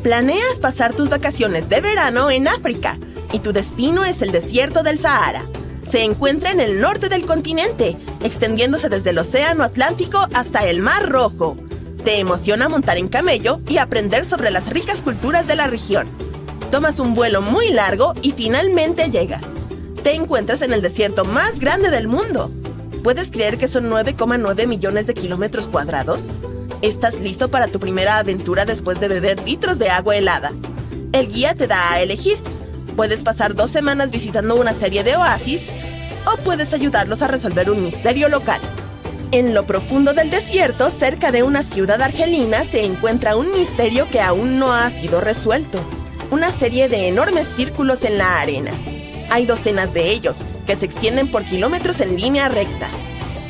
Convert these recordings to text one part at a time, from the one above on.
Planeas pasar tus vacaciones de verano en África y tu destino es el desierto del Sahara. Se encuentra en el norte del continente, extendiéndose desde el Océano Atlántico hasta el Mar Rojo. Te emociona montar en camello y aprender sobre las ricas culturas de la región. Tomas un vuelo muy largo y finalmente llegas. Te encuentras en el desierto más grande del mundo. ¿Puedes creer que son 9,9 millones de kilómetros cuadrados? ¿Estás listo para tu primera aventura después de beber litros de agua helada? El guía te da a elegir. Puedes pasar 2 semanas visitando una serie de oasis o puedes ayudarlos a resolver un misterio local. En lo profundo del desierto, cerca de una ciudad argelina, se encuentra un misterio que aún no ha sido resuelto. Una serie de enormes círculos en la arena. Hay docenas de ellos, que se extienden por kilómetros en línea recta.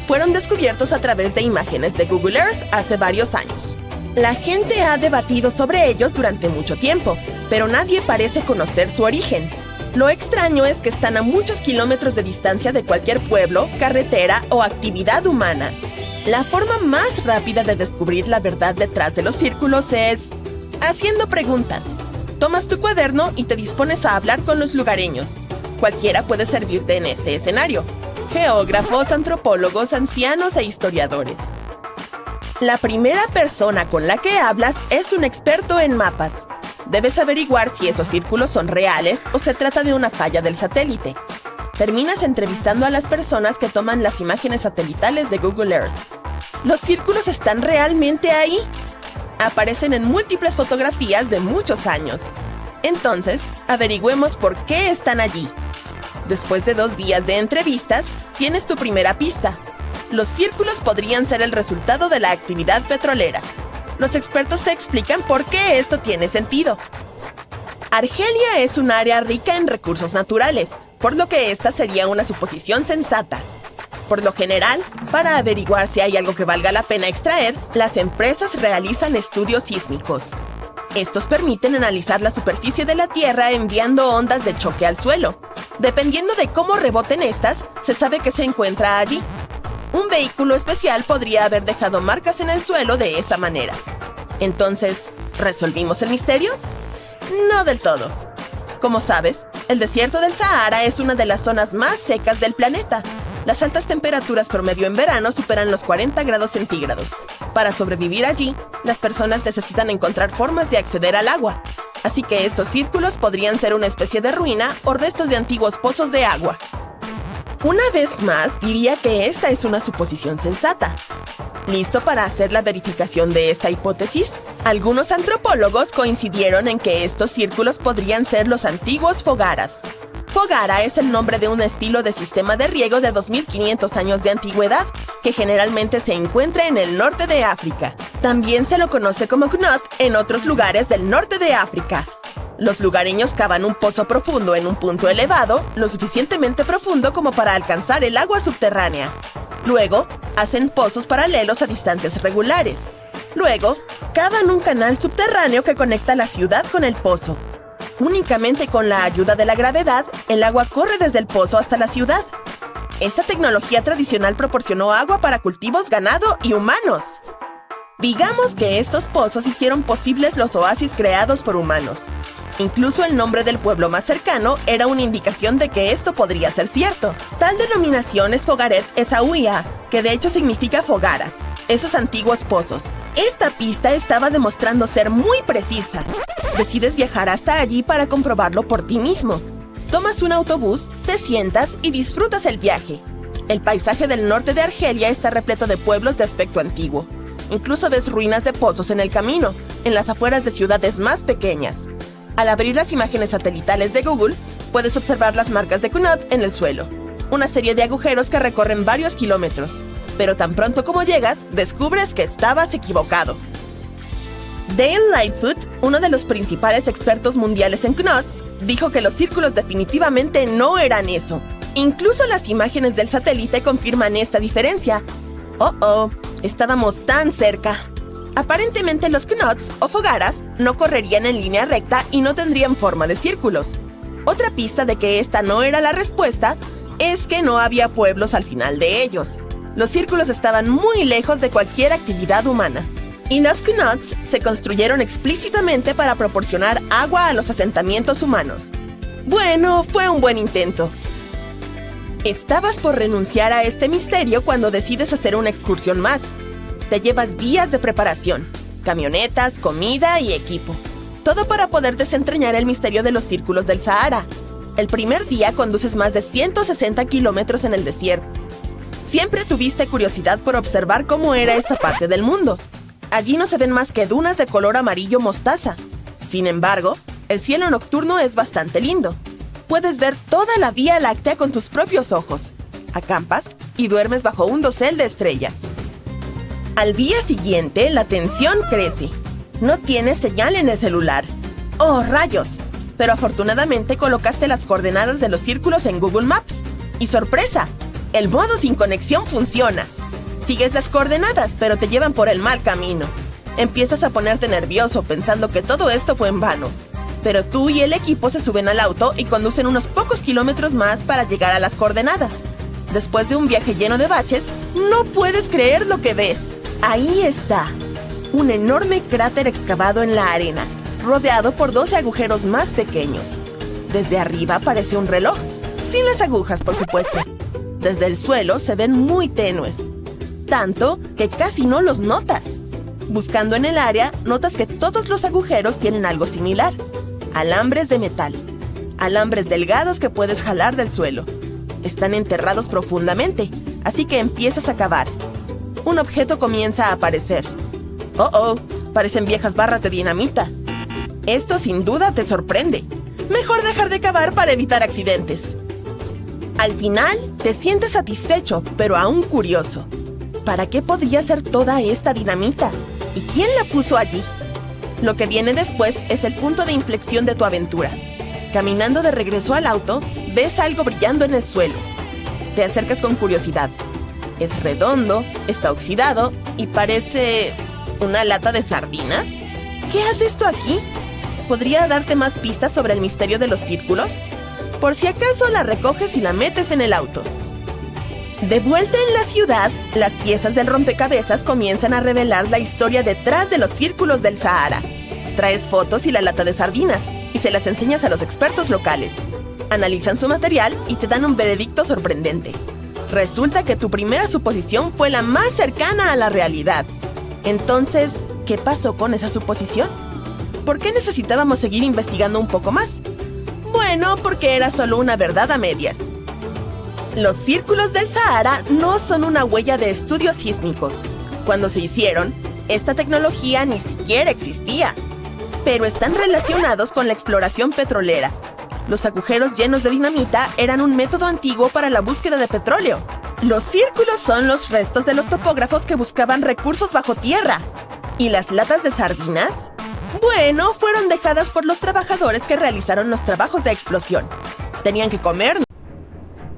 Fueron descubiertos a través de imágenes de Google Earth hace varios años. La gente ha debatido sobre ellos durante mucho tiempo, pero nadie parece conocer su origen. Lo extraño es que están a muchos kilómetros de distancia de cualquier pueblo, carretera o actividad humana. La forma más rápida de descubrir la verdad detrás de los círculos es haciendo preguntas. Tomas tu cuaderno y te dispones a hablar con los lugareños. Cualquiera puede servirte en este escenario: geógrafos, antropólogos, ancianos e historiadores. La primera persona con la que hablas es un experto en mapas. Debes averiguar si esos círculos son reales o se trata de una falla del satélite. Terminas entrevistando a las personas que toman las imágenes satelitales de Google Earth. ¿Los círculos están realmente ahí? Aparecen en múltiples fotografías de muchos años. Entonces, averigüemos por qué están allí. Después de 2 días de entrevistas, tienes tu primera pista. Los círculos podrían ser el resultado de la actividad petrolera. Los expertos te explican por qué esto tiene sentido. Argelia es un área rica en recursos naturales, por lo que esta sería una suposición sensata. Por lo general, para averiguar si hay algo que valga la pena extraer, las empresas realizan estudios sísmicos. Estos permiten analizar la superficie de la Tierra enviando ondas de choque al suelo. Dependiendo de cómo reboten estas, se sabe que se encuentra allí. Un vehículo especial podría haber dejado marcas en el suelo de esa manera. Entonces, ¿resolvimos el misterio? No del todo. Como sabes, el desierto del Sahara es una de las zonas más secas del planeta. Las altas temperaturas promedio en verano superan los 40 grados centígrados. Para sobrevivir allí, las personas necesitan encontrar formas de acceder al agua. Así que estos círculos podrían ser una especie de ruina o restos de antiguos pozos de agua. Una vez más, diría que esta es una suposición sensata. ¿Listo para hacer la verificación de esta hipótesis? Algunos antropólogos coincidieron en que estos círculos podrían ser los antiguos fogaras. Fogara es el nombre de un estilo de sistema de riego de 2500 años de antigüedad, que generalmente se encuentra en el norte de África. También se lo conoce como knot en otros lugares del norte de África. Los lugareños cavan un pozo profundo en un punto elevado, lo suficientemente profundo como para alcanzar el agua subterránea. Luego, hacen pozos paralelos a distancias regulares. Luego, cavan un canal subterráneo que conecta la ciudad con el pozo. Únicamente con la ayuda de la gravedad, el agua corre desde el pozo hasta la ciudad. Esa tecnología tradicional proporcionó agua para cultivos, ganado y humanos. Digamos que estos pozos hicieron posibles los oasis creados por humanos. Incluso el nombre del pueblo más cercano era una indicación de que esto podría ser cierto. Tal denominación es Fogaret Essaouia, que de hecho significa fogaras, esos antiguos pozos. Esta pista estaba demostrando ser muy precisa. Decides viajar hasta allí para comprobarlo por ti mismo. Tomas un autobús, te sientas y disfrutas el viaje. El paisaje del norte de Argelia está repleto de pueblos de aspecto antiguo. Incluso ves ruinas de pozos en el camino, en las afueras de ciudades más pequeñas. Al abrir las imágenes satelitales de Google, puedes observar las marcas de Knot en el suelo, una serie de agujeros que recorren varios kilómetros. Pero tan pronto como llegas, descubres que estabas equivocado. Dale Lightfoot, uno de los principales expertos mundiales en knots, dijo que los círculos definitivamente no eran eso. Incluso las imágenes del satélite confirman esta diferencia. Estábamos tan cerca. Aparentemente los knots o fogaras no correrían en línea recta y no tendrían forma de círculos. Otra pista de que esta no era la respuesta es que no había pueblos al final de ellos. Los círculos estaban muy lejos de cualquier actividad humana. Y los Knuts se construyeron explícitamente para proporcionar agua a los asentamientos humanos. Bueno, fue un buen intento. Estabas por renunciar a este misterio cuando decides hacer una excursión más. Te llevas días de preparación, camionetas, comida y equipo. Todo para poder desentrañar el misterio de los círculos del Sahara. El primer día conduces más de 160 kilómetros en el desierto. Siempre tuviste curiosidad por observar cómo era esta parte del mundo. Allí no se ven más que dunas de color amarillo mostaza. Sin embargo, el cielo nocturno es bastante lindo. Puedes ver toda la Vía Láctea con tus propios ojos. Acampas y duermes bajo un dosel de estrellas. Al día siguiente, la tensión crece. No tienes señal en el celular. ¡Oh, rayos! Pero afortunadamente colocaste las coordenadas de los círculos en Google Maps. ¡Y sorpresa! El modo sin conexión funciona. Sigues las coordenadas, pero te llevan por el mal camino. Empiezas a ponerte nervioso pensando que todo esto fue en vano. Pero tú y el equipo se suben al auto y conducen unos pocos kilómetros más para llegar a las coordenadas. Después de un viaje lleno de baches, no puedes creer lo que ves. Ahí está. Un enorme cráter excavado en la arena, rodeado por 12 agujeros más pequeños. Desde arriba parece un reloj, sin las agujas, por supuesto. Desde el suelo se ven muy tenues, tanto que casi no los notas. Buscando en el área, notas que todos los agujeros tienen algo similar. Alambres de metal. Alambres delgados que puedes jalar del suelo. Están enterrados profundamente, así que empiezas a cavar. Un objeto comienza a aparecer. ¡Oh! Parecen viejas barras de dinamita. Esto sin duda te sorprende. Mejor dejar de cavar para evitar accidentes. Al final, te sientes satisfecho, pero aún curioso. ¿Para qué podría ser toda esta dinamita? ¿Y quién la puso allí? Lo que viene después es el punto de inflexión de tu aventura. Caminando de regreso al auto, ves algo brillando en el suelo. Te acercas con curiosidad. Es redondo, está oxidado y parece... ¿una lata de sardinas? ¿Qué hace esto aquí? ¿Podría darte más pistas sobre el misterio de los círculos? Por si acaso la recoges y la metes en el auto. De vuelta en la ciudad, las piezas del rompecabezas comienzan a revelar la historia detrás de los círculos del Sahara. Traes fotos y la lata de sardinas y se las enseñas a los expertos locales. Analizan su material y te dan un veredicto sorprendente. Resulta que tu primera suposición fue la más cercana a la realidad. Entonces, ¿qué pasó con esa suposición? ¿Por qué necesitábamos seguir investigando un poco más? Bueno, porque era solo una verdad a medias. Los círculos del Sahara no son una huella de estudios sísmicos. Cuando se hicieron, esta tecnología ni siquiera existía. Pero están relacionados con la exploración petrolera. Los agujeros llenos de dinamita eran un método antiguo para la búsqueda de petróleo. Los círculos son los restos de los topógrafos que buscaban recursos bajo tierra. ¿Y las latas de sardinas? Bueno, fueron dejadas por los trabajadores que realizaron los trabajos de explosión. Tenían que comer.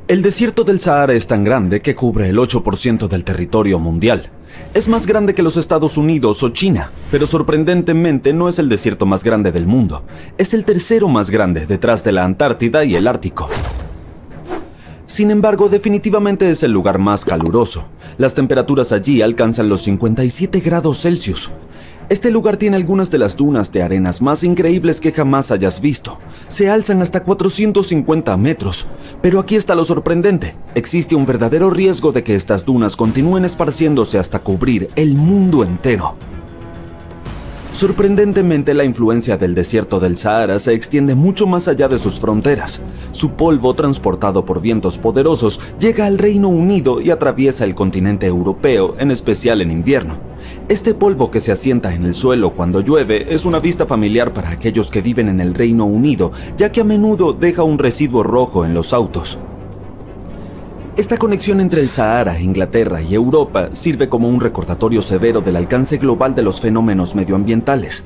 El desierto del Sahara es tan grande que cubre el 8% del territorio mundial. Es más grande que los Estados Unidos o China, pero sorprendentemente no es el desierto más grande del mundo. Es el tercero más grande, detrás de la Antártida y el Ártico. Sin embargo, definitivamente es el lugar más caluroso. Las temperaturas allí alcanzan los 57 grados Celsius. Este lugar tiene algunas de las dunas de arenas más increíbles que jamás hayas visto. Se alzan hasta 450 metros. Pero aquí está lo sorprendente. Existe un verdadero riesgo de que estas dunas continúen esparciéndose hasta cubrir el mundo entero. Sorprendentemente, la influencia del desierto del Sahara se extiende mucho más allá de sus fronteras. Su polvo, transportado por vientos poderosos, llega al Reino Unido y atraviesa el continente europeo, en especial en invierno. Este polvo que se asienta en el suelo cuando llueve es una vista familiar para aquellos que viven en el Reino Unido, ya que a menudo deja un residuo rojo en los autos. Esta conexión entre el Sahara, Inglaterra y Europa sirve como un recordatorio severo del alcance global de los fenómenos medioambientales.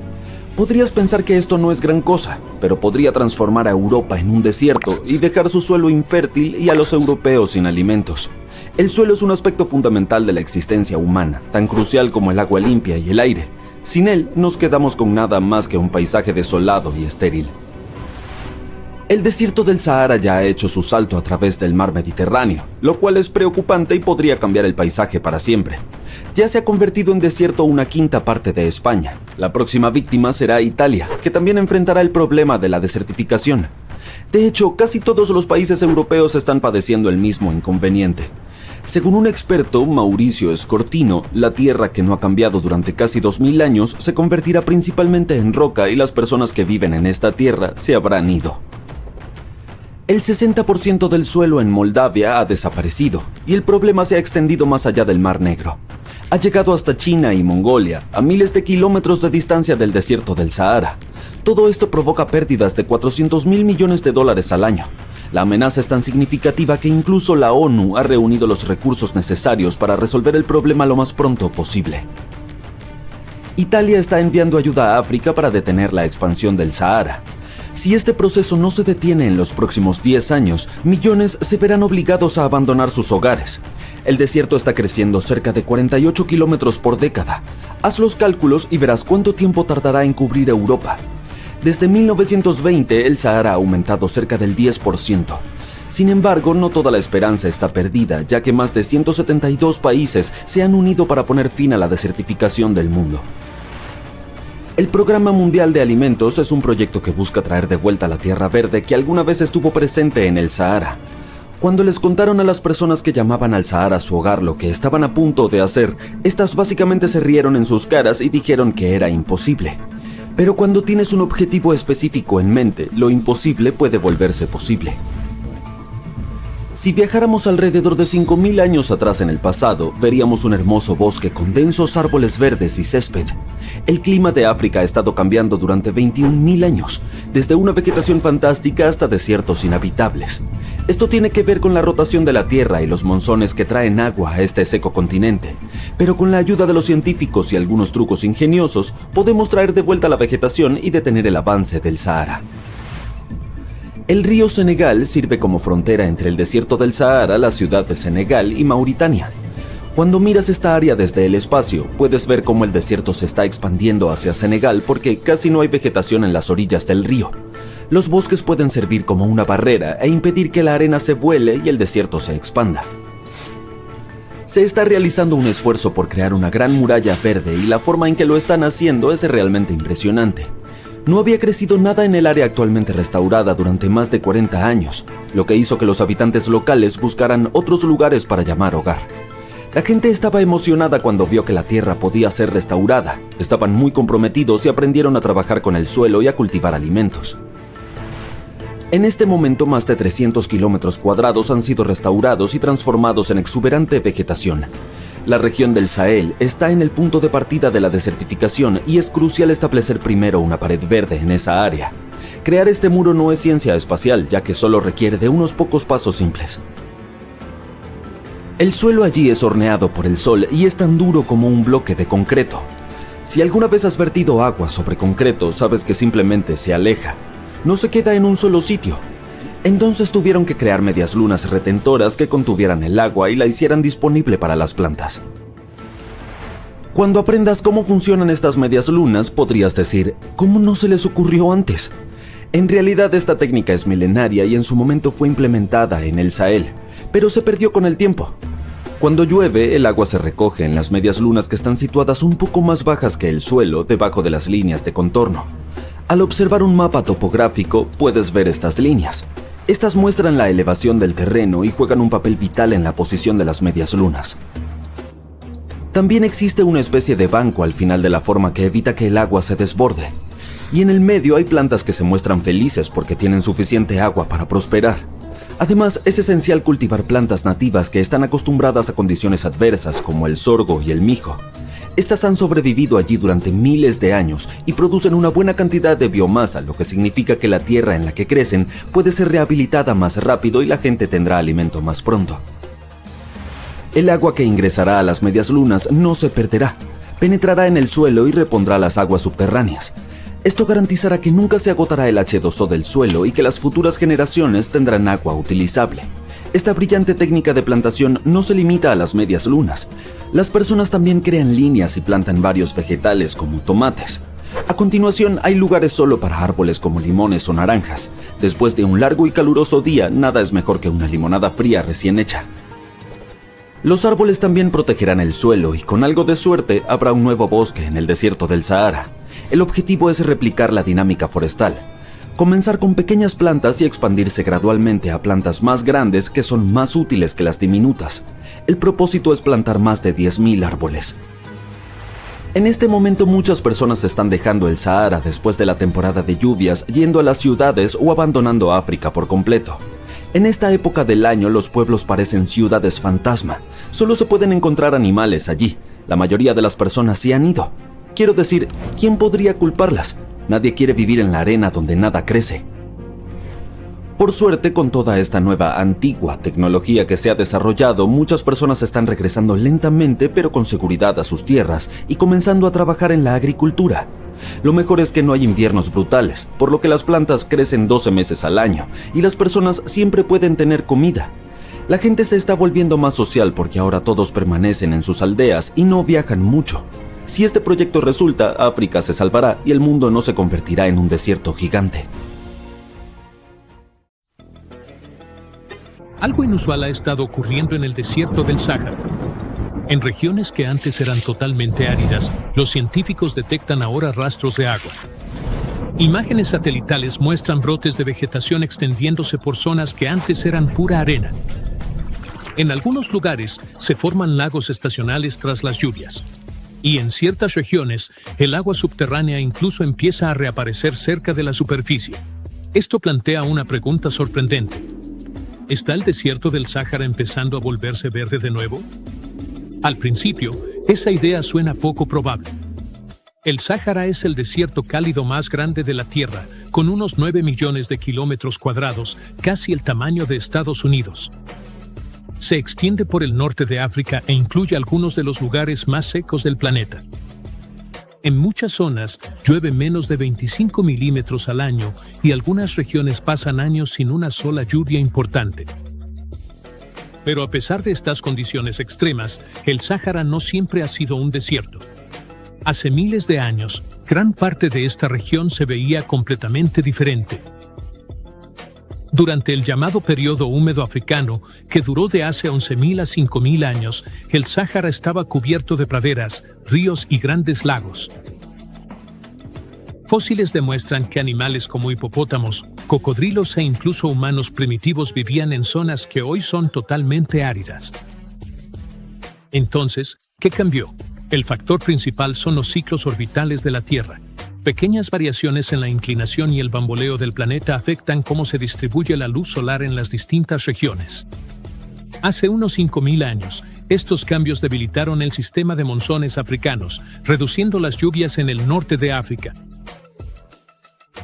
Podrías pensar que esto no es gran cosa, pero podría transformar a Europa en un desierto y dejar su suelo infértil y a los europeos sin alimentos. El suelo es un aspecto fundamental de la existencia humana, tan crucial como el agua limpia y el aire. Sin él, nos quedamos con nada más que un paisaje desolado y estéril. El desierto del Sahara ya ha hecho su salto a través del mar Mediterráneo, lo cual es preocupante y podría cambiar el paisaje para siempre. Ya se ha convertido en desierto una quinta parte de España. La próxima víctima será Italia, que también enfrentará el problema de la desertificación. De hecho, casi todos los países europeos están padeciendo el mismo inconveniente. Según un experto, Mauricio Scortino, la tierra que no ha cambiado durante casi 2000 años se convertirá principalmente en roca y las personas que viven en esta tierra se habrán ido. El 60% del suelo en Moldavia ha desaparecido y el problema se ha extendido más allá del Mar Negro. Ha llegado hasta China y Mongolia, a miles de kilómetros de distancia del desierto del Sahara. Todo esto provoca pérdidas de $400.000 millones al año. La amenaza es tan significativa que incluso la ONU ha reunido los recursos necesarios para resolver el problema lo más pronto posible. Italia está enviando ayuda a África para detener la expansión del Sahara. Si este proceso no se detiene en los próximos 10 años, millones se verán obligados a abandonar sus hogares. El desierto está creciendo cerca de 48 kilómetros por década. Haz los cálculos y verás cuánto tiempo tardará en cubrir Europa. Desde 1920, el Sahara ha aumentado cerca del 10%. Sin embargo, no toda la esperanza está perdida, ya que más de 172 países se han unido para poner fin a la desertificación del mundo. El Programa Mundial de Alimentos es un proyecto que busca traer de vuelta la tierra verde que alguna vez estuvo presente en el Sahara. Cuando les contaron a las personas que llamaban al Sahara su hogar lo que estaban a punto de hacer, estas básicamente se rieron en sus caras y dijeron que era imposible. Pero cuando tienes un objetivo específico en mente, lo imposible puede volverse posible. Si viajáramos alrededor de 5.000 años atrás en el pasado, veríamos un hermoso bosque con densos árboles verdes y césped. El clima de África ha estado cambiando durante 21.000 años, desde una vegetación fantástica hasta desiertos inhabitables. Esto tiene que ver con la rotación de la Tierra y los monzones que traen agua a este seco continente. Pero con la ayuda de los científicos y algunos trucos ingeniosos, podemos traer de vuelta la vegetación y detener el avance del Sahara. El río Senegal sirve como frontera entre el desierto del Sahara, la ciudad de Senegal y Mauritania. Cuando miras esta área desde el espacio, puedes ver cómo el desierto se está expandiendo hacia Senegal porque casi no hay vegetación en las orillas del río. Los bosques pueden servir como una barrera e impedir que la arena se vuele y el desierto se expanda. Se está realizando un esfuerzo por crear una gran muralla verde y la forma en que lo están haciendo es realmente impresionante. No había crecido nada en el área actualmente restaurada durante más de 40 años, lo que hizo que los habitantes locales buscaran otros lugares para llamar hogar. La gente estaba emocionada cuando vio que la tierra podía ser restaurada. Estaban muy comprometidos y aprendieron a trabajar con el suelo y a cultivar alimentos. En este momento, más de 300 kilómetros cuadrados han sido restaurados y transformados en exuberante vegetación. La región del Sahel está en el punto de partida de la desertificación y es crucial establecer primero una pared verde en esa área. Crear este muro no es ciencia espacial, ya que solo requiere de unos pocos pasos simples. El suelo allí es horneado por el sol y es tan duro como un bloque de concreto. Si alguna vez has vertido agua sobre concreto, sabes que simplemente se aleja. No se queda en un solo sitio. Entonces tuvieron que crear medias lunas retentoras que contuvieran el agua y la hicieran disponible para las plantas. Cuando aprendas cómo funcionan estas medias lunas, podrías decir, ¿cómo no se les ocurrió antes? En realidad esta técnica es milenaria y en su momento fue implementada en el Sahel, pero se perdió con el tiempo. Cuando llueve, el agua se recoge en las medias lunas que están situadas un poco más bajas que el suelo, debajo de las líneas de contorno. Al observar un mapa topográfico, puedes ver estas líneas. Estas muestran la elevación del terreno y juegan un papel vital en la posición de las medias lunas. También existe una especie de banco al final de la forma que evita que el agua se desborde. Y en el medio hay plantas que se muestran felices porque tienen suficiente agua para prosperar. Además, es esencial cultivar plantas nativas que están acostumbradas a condiciones adversas como el sorgo y el mijo. Estas han sobrevivido allí durante miles de años y producen una buena cantidad de biomasa, lo que significa que la tierra en la que crecen puede ser rehabilitada más rápido y la gente tendrá alimento más pronto. El agua que ingresará a las medias lunas no se perderá, penetrará en el suelo y repondrá las aguas subterráneas. Esto garantizará que nunca se agotará el H2O del suelo y que las futuras generaciones tendrán agua utilizable. Esta brillante técnica de plantación no se limita a las medias lunas. Las personas también crean líneas y plantan varios vegetales como tomates. A continuación, hay lugares solo para árboles como limones o naranjas. Después de un largo y caluroso día, nada es mejor que una limonada fría recién hecha. Los árboles también protegerán el suelo y con algo de suerte habrá un nuevo bosque en el desierto del Sahara. El objetivo es replicar la dinámica forestal. Comenzar con pequeñas plantas y expandirse gradualmente a plantas más grandes que son más útiles que las diminutas. El propósito es plantar más de 10.000 árboles. En este momento muchas personas están dejando el Sahara después de la temporada de lluvias, yendo a las ciudades o abandonando África por completo. En esta época del año los pueblos parecen ciudades fantasma. Solo se pueden encontrar animales allí. La mayoría de las personas se han ido. Quiero decir, ¿quién podría culparlas? Nadie quiere vivir en la arena donde nada crece. Por suerte, con toda esta nueva antigua tecnología que se ha desarrollado, muchas personas están regresando lentamente pero con seguridad a sus tierras y comenzando a trabajar en la agricultura. Lo mejor es que no hay inviernos brutales, por lo que las plantas crecen 12 meses al año y las personas siempre pueden tener comida. La gente se está volviendo más social porque ahora todos permanecen en sus aldeas y no viajan mucho. Si este proyecto resulta, África se salvará y el mundo no se convertirá en un desierto gigante. Algo inusual ha estado ocurriendo en el desierto del Sáhara. En regiones que antes eran totalmente áridas, los científicos detectan ahora rastros de agua. Imágenes satelitales muestran brotes de vegetación extendiéndose por zonas que antes eran pura arena. En algunos lugares se forman lagos estacionales tras las lluvias. Y en ciertas regiones, el agua subterránea incluso empieza a reaparecer cerca de la superficie. Esto plantea una pregunta sorprendente. ¿Está el desierto del Sáhara empezando a volverse verde de nuevo? Al principio, esa idea suena poco probable. El Sáhara es el desierto cálido más grande de la Tierra, con unos 9 millones de kilómetros cuadrados, casi el tamaño de Estados Unidos. Se extiende por el norte de África e incluye algunos de los lugares más secos del planeta. En muchas zonas llueve menos de 25 milímetros al año y algunas regiones pasan años sin una sola lluvia importante. Pero a pesar de estas condiciones extremas, el Sáhara no siempre ha sido un desierto. Hace miles de años, gran parte de esta región se veía completamente diferente. Durante el llamado periodo húmedo africano, que duró de hace 11.000 a 5.000 años, el Sáhara estaba cubierto de praderas, ríos y grandes lagos. Fósiles demuestran que animales como hipopótamos, cocodrilos e incluso humanos primitivos vivían en zonas que hoy son totalmente áridas. Entonces, ¿qué cambió? El factor principal son los ciclos orbitales de la Tierra. Pequeñas variaciones en la inclinación y el bamboleo del planeta afectan cómo se distribuye la luz solar en las distintas regiones. Hace unos 5.000 años, estos cambios debilitaron el sistema de monzones africanos, reduciendo las lluvias en el norte de África.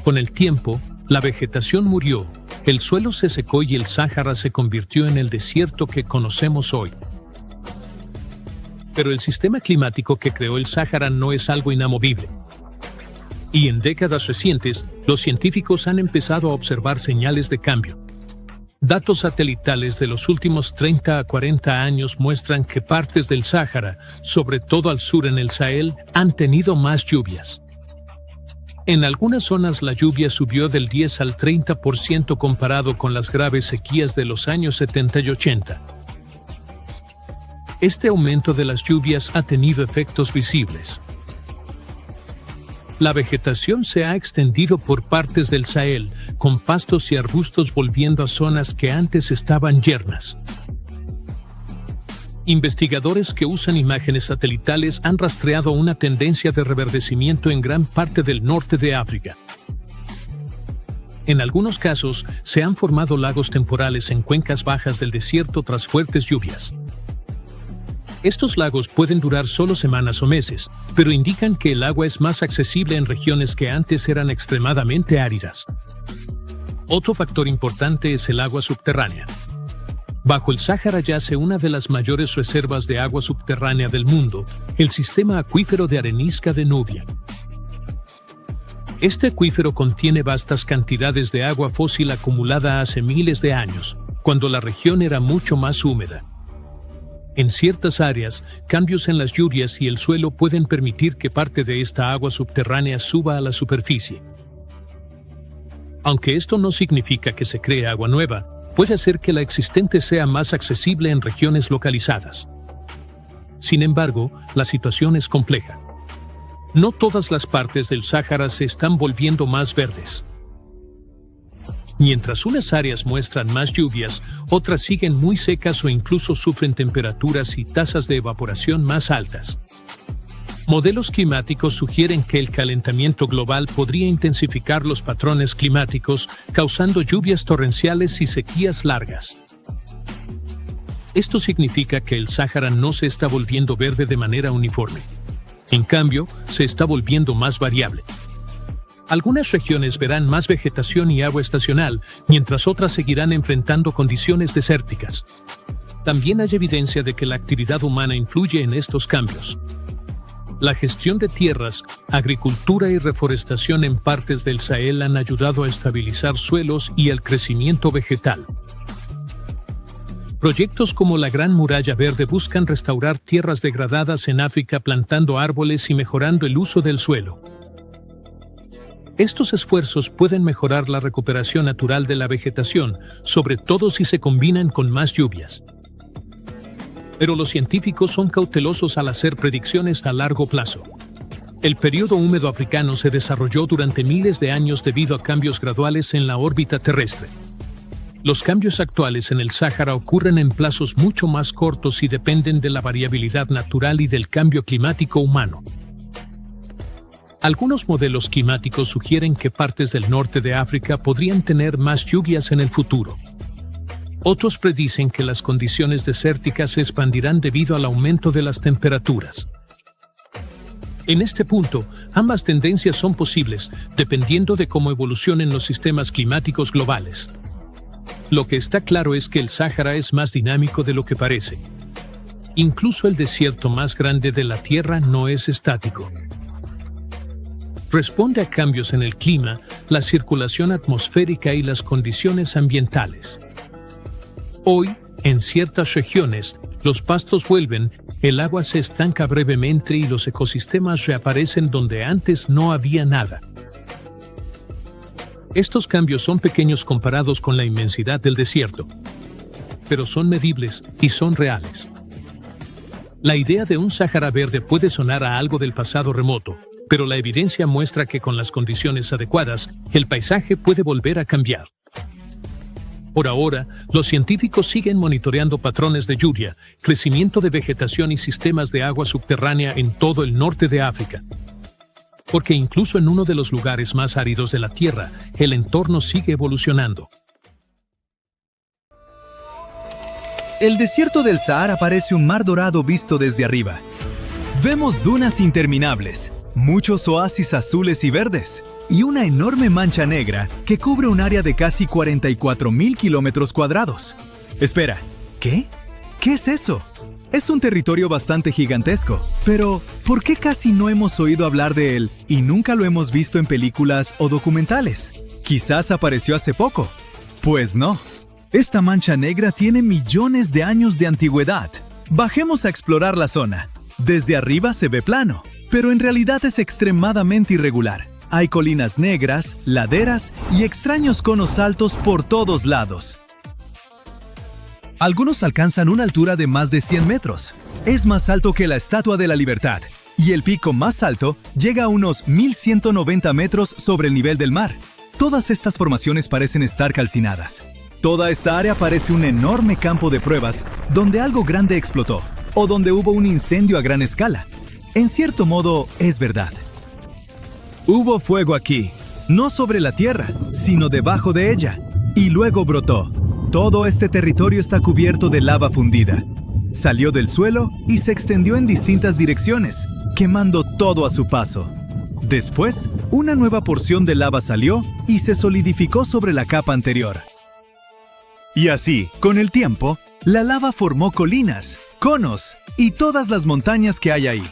Con el tiempo, la vegetación murió, el suelo se secó y el Sáhara se convirtió en el desierto que conocemos hoy. Pero el sistema climático que creó el Sáhara no es algo inamovible. Y en décadas recientes, los científicos han empezado a observar señales de cambio. Datos satelitales de los últimos 30 a 40 años muestran que partes del Sáhara, sobre todo al sur en el Sahel, han tenido más lluvias. En algunas zonas la lluvia subió del 10 al 30% comparado con las graves sequías de los años 70 y 80. Este aumento de las lluvias ha tenido efectos visibles. La vegetación se ha extendido por partes del Sahel, con pastos y arbustos volviendo a zonas que antes estaban yermas. Investigadores que usan imágenes satelitales han rastreado una tendencia de reverdecimiento en gran parte del norte de África. En algunos casos, se han formado lagos temporales en cuencas bajas del desierto tras fuertes lluvias. Estos lagos pueden durar solo semanas o meses, pero indican que el agua es más accesible en regiones que antes eran extremadamente áridas. Otro factor importante es el agua subterránea. Bajo el Sáhara yace una de las mayores reservas de agua subterránea del mundo, el sistema acuífero de arenisca de Nubia. Este acuífero contiene vastas cantidades de agua fósil acumulada hace miles de años, cuando la región era mucho más húmeda. En ciertas áreas, cambios en las lluvias y el suelo pueden permitir que parte de esta agua subterránea suba a la superficie. Aunque esto no significa que se cree agua nueva, puede hacer que la existente sea más accesible en regiones localizadas. Sin embargo, la situación es compleja. No todas las partes del Sáhara se están volviendo más verdes. Mientras unas áreas muestran más lluvias, otras siguen muy secas o incluso sufren temperaturas y tasas de evaporación más altas. Modelos climáticos sugieren que el calentamiento global podría intensificar los patrones climáticos, causando lluvias torrenciales y sequías largas. Esto significa que el Sáhara no se está volviendo verde de manera uniforme. En cambio, se está volviendo más variable. Algunas regiones verán más vegetación y agua estacional, mientras otras seguirán enfrentando condiciones desérticas. También hay evidencia de que la actividad humana influye en estos cambios. La gestión de tierras, agricultura y reforestación en partes del Sahel han ayudado a estabilizar suelos y el crecimiento vegetal. Proyectos como la Gran Muralla Verde buscan restaurar tierras degradadas en África plantando árboles y mejorando el uso del suelo. Estos esfuerzos pueden mejorar la recuperación natural de la vegetación, sobre todo si se combinan con más lluvias. Pero los científicos son cautelosos al hacer predicciones a largo plazo. El período húmedo africano se desarrolló durante miles de años debido a cambios graduales en la órbita terrestre. Los cambios actuales en el Sáhara ocurren en plazos mucho más cortos y dependen de la variabilidad natural y del cambio climático humano. Algunos modelos climáticos sugieren que partes del norte de África podrían tener más lluvias en el futuro. Otros predicen que las condiciones desérticas se expandirán debido al aumento de las temperaturas. En este punto, ambas tendencias son posibles, dependiendo de cómo evolucionen los sistemas climáticos globales. Lo que está claro es que el Sáhara es más dinámico de lo que parece. Incluso el desierto más grande de la Tierra no es estático. Responde a cambios en el clima, la circulación atmosférica y las condiciones ambientales. Hoy, en ciertas regiones, los pastos vuelven, el agua se estanca brevemente y los ecosistemas reaparecen donde antes no había nada. Estos cambios son pequeños comparados con la inmensidad del desierto, pero son medibles y son reales. La idea de un Sáhara verde puede sonar a algo del pasado remoto, pero la evidencia muestra que con las condiciones adecuadas, el paisaje puede volver a cambiar. Por ahora, los científicos siguen monitoreando patrones de lluvia, crecimiento de vegetación y sistemas de agua subterránea en todo el norte de África. Porque incluso en uno de los lugares más áridos de la Tierra, el entorno sigue evolucionando. El desierto del Sahara parece un mar dorado visto desde arriba. Vemos dunas interminables, muchos oasis azules y verdes, y una enorme mancha negra que cubre un área de casi 44.000 kilómetros cuadrados. Espera, ¿qué? ¿Qué es eso? Es un territorio bastante gigantesco, pero ¿por qué casi no hemos oído hablar de él y nunca lo hemos visto en películas o documentales? Quizás apareció hace poco. Pues no. Esta mancha negra tiene millones de años de antigüedad. Bajemos a explorar la zona. Desde arriba se ve plano, pero en realidad es extremadamente irregular. Hay colinas negras, laderas y extraños conos altos por todos lados. Algunos alcanzan una altura de más de 100 metros. Es más alto que la Estatua de la Libertad, y el pico más alto llega a unos 1.190 metros sobre el nivel del mar. Todas estas formaciones parecen estar calcinadas. Toda esta área parece un enorme campo de pruebas donde algo grande explotó, o donde hubo un incendio a gran escala. En cierto modo, es verdad. Hubo fuego aquí, no sobre la tierra, sino debajo de ella, y luego brotó. Todo este territorio está cubierto de lava fundida. Salió del suelo y se extendió en distintas direcciones, quemando todo a su paso. Después, una nueva porción de lava salió y se solidificó sobre la capa anterior. Y así, con el tiempo, la lava formó colinas, conos y todas las montañas que hay ahí.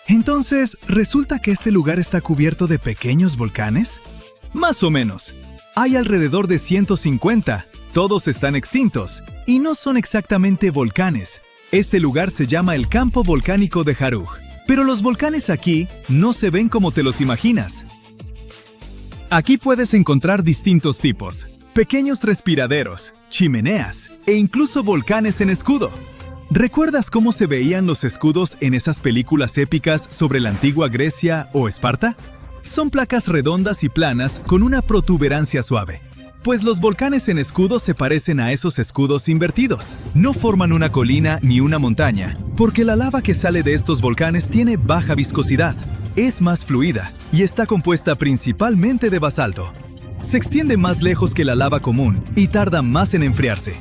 Entonces, ¿resulta que este lugar está cubierto de pequeños volcanes? Más o menos. Hay alrededor de 150. Todos están extintos, y no son exactamente volcanes, Este lugar se llama el campo volcánico de Haruj. Pero los volcanes aquí no se ven como te los imaginas. Aquí puedes encontrar distintos tipos: pequeños respiraderos, chimeneas e incluso volcanes en escudo. ¿Recuerdas cómo se veían los escudos en esas películas épicas sobre la antigua Grecia o Esparta? Son placas redondas y planas con una protuberancia suave. Pues los volcanes en escudo se parecen a esos escudos invertidos. No forman una colina ni una montaña, porque la lava que sale de estos volcanes tiene baja viscosidad, es más fluida y está compuesta principalmente de basalto. Se extiende más lejos que la lava común y tarda más en enfriarse.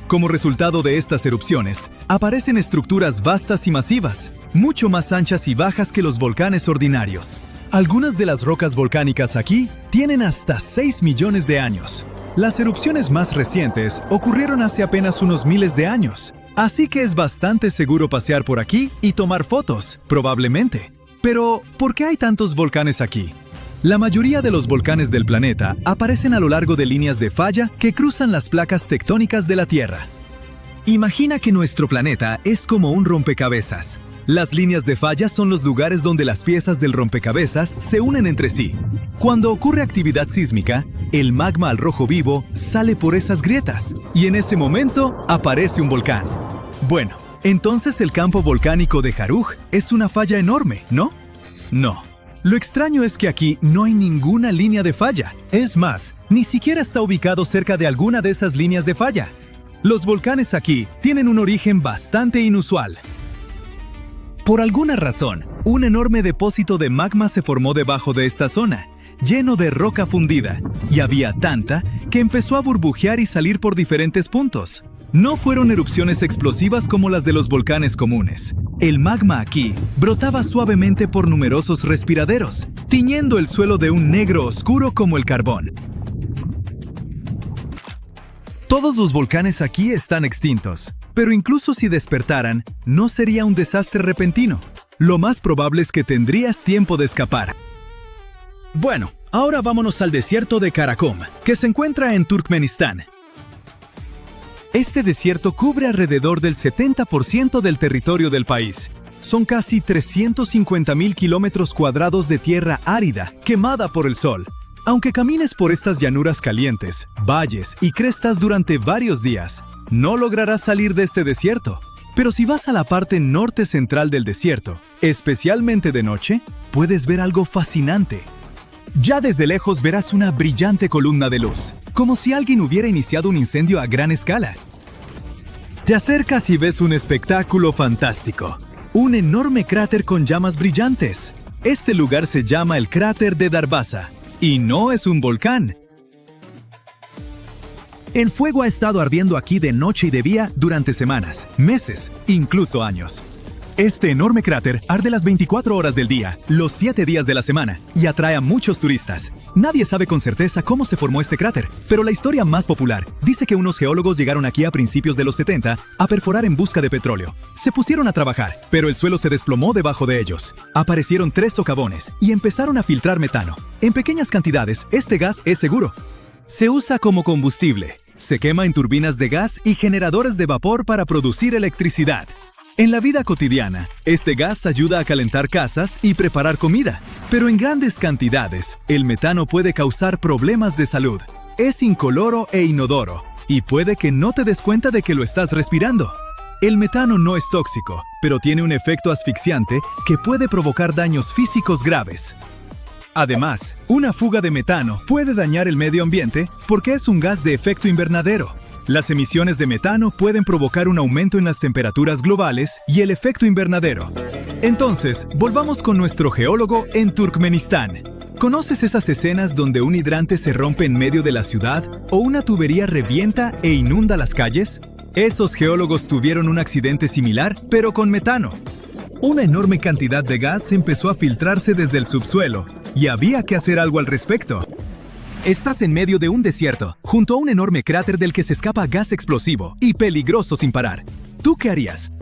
Como resultado de estas erupciones, aparecen estructuras vastas y masivas, mucho más anchas y bajas que los volcanes ordinarios. Algunas de las rocas volcánicas aquí tienen hasta 6 millones de años. Las erupciones más recientes ocurrieron hace apenas unos miles de años, así que es bastante seguro pasear por aquí y tomar fotos, probablemente. Pero, ¿por qué hay tantos volcanes aquí? La mayoría de los volcanes del planeta aparecen a lo largo de líneas de falla que cruzan las placas tectónicas de la Tierra. Imagina que nuestro planeta es como un rompecabezas. Las líneas de falla son los lugares donde las piezas del rompecabezas se unen entre sí. Cuando ocurre actividad sísmica, el magma al rojo vivo sale por esas grietas y en ese momento aparece un volcán. Bueno, entonces el campo volcánico de Haruj es una falla enorme, ¿no? No. Lo extraño es que aquí no hay ninguna línea de falla. Es más, ni siquiera está ubicado cerca de alguna de esas líneas de falla. Los volcanes aquí tienen un origen bastante inusual. Por alguna razón, un enorme depósito de magma se formó debajo de esta zona, lleno de roca fundida, y había tanta que empezó a burbujear y salir por diferentes puntos. No fueron erupciones explosivas como las de los volcanes comunes. El magma aquí brotaba suavemente por numerosos respiraderos, tiñendo el suelo de un negro oscuro como el carbón. Todos los volcanes aquí están extintos, pero incluso si despertaran, no sería un desastre repentino. Lo más probable es que tendrías tiempo de escapar. Bueno, ahora vámonos al desierto de Karakum, que se encuentra en Turkmenistán. Este desierto cubre alrededor del 70% del territorio del país. Son casi 350.000 kilómetros cuadrados de tierra árida, quemada por el sol. Aunque camines por estas llanuras calientes, valles y crestas durante varios días, no lograrás salir de este desierto. Pero si vas a la parte norte central del desierto, especialmente de noche, puedes ver algo fascinante. Ya desde lejos verás una brillante columna de luz, como si alguien hubiera iniciado un incendio a gran escala. Te acercas y ves un espectáculo fantástico. Un enorme cráter con llamas brillantes. Este lugar se llama el cráter de Darvaza, y no es un volcán. El fuego ha estado ardiendo aquí de noche y de día durante semanas, meses, incluso años. Este enorme cráter arde las 24 horas del día, los 7 días de la semana, y atrae a muchos turistas. Nadie sabe con certeza cómo se formó este cráter, pero la historia más popular dice que unos geólogos llegaron aquí a principios de los 70 a perforar en busca de petróleo. Se pusieron a trabajar, pero el suelo se desplomó debajo de ellos. Aparecieron 3 socavones y empezaron a filtrar metano. En pequeñas cantidades, este gas es seguro. Se usa como combustible. Se quema en turbinas de gas y generadores de vapor para producir electricidad. En la vida cotidiana, este gas ayuda a calentar casas y preparar comida, pero en grandes cantidades, el metano puede causar problemas de salud. Es incoloro e inodoro, y puede que no te des cuenta de que lo estás respirando. El metano no es tóxico, pero tiene un efecto asfixiante que puede provocar daños físicos graves. Además, una fuga de metano puede dañar el medio ambiente porque es un gas de efecto invernadero. Las emisiones de metano pueden provocar un aumento en las temperaturas globales y el efecto invernadero. Entonces, volvamos con nuestro geólogo en Turkmenistán. ¿Conoces esas escenas donde un hidrante se rompe en medio de la ciudad o una tubería revienta e inunda las calles? Esos geólogos tuvieron un accidente similar, pero con metano. Una enorme cantidad de gas empezó a filtrarse desde el subsuelo y había que hacer algo al respecto. Estás en medio de un desierto, junto a un enorme cráter del que se escapa gas explosivo y peligroso sin parar. ¿Tú qué harías?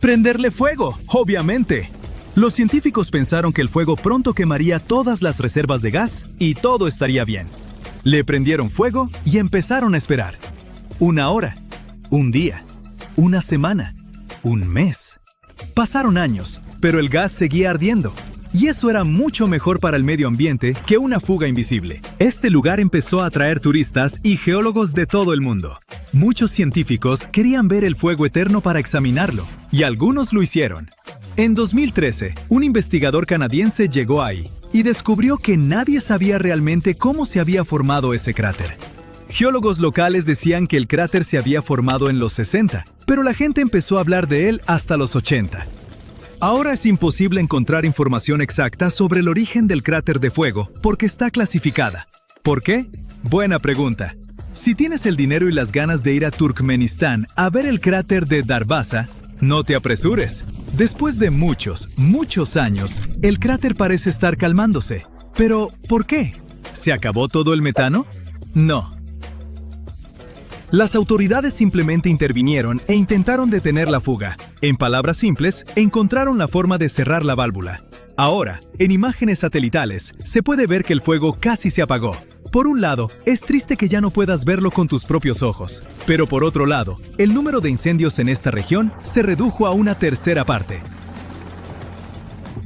¡Prenderle fuego! ¡Obviamente! Los científicos pensaron que el fuego pronto quemaría todas las reservas de gas y todo estaría bien. Le prendieron fuego y empezaron a esperar. 1 hora, 1 día, 1 semana, un mes. Pasaron años, pero el gas seguía ardiendo. Y eso era mucho mejor para el medio ambiente que una fuga invisible. Este lugar empezó a atraer turistas y geólogos de todo el mundo. Muchos científicos querían ver el fuego eterno para examinarlo, y algunos lo hicieron. En 2013, un investigador canadiense llegó ahí y descubrió que nadie sabía realmente cómo se había formado ese cráter. Geólogos locales decían que el cráter se había formado en los 60, pero la gente empezó a hablar de él hasta los 80. Ahora es imposible encontrar información exacta sobre el origen del cráter de fuego porque está clasificada. ¿Por qué? Buena pregunta. Si tienes el dinero y las ganas de ir a Turkmenistán a ver el cráter de Darvaza, no te apresures. Después de muchos años, el cráter parece estar calmándose. ¿Pero por qué? ¿Se acabó todo el metano? No. Las autoridades simplemente intervinieron e intentaron detener la fuga. En palabras simples, encontraron la forma de cerrar la válvula. Ahora, en imágenes satelitales, se puede ver que el fuego casi se apagó. Por un lado, es triste que ya no puedas verlo con tus propios ojos. Pero por otro lado, el número de incendios en esta región se redujo a una tercera parte.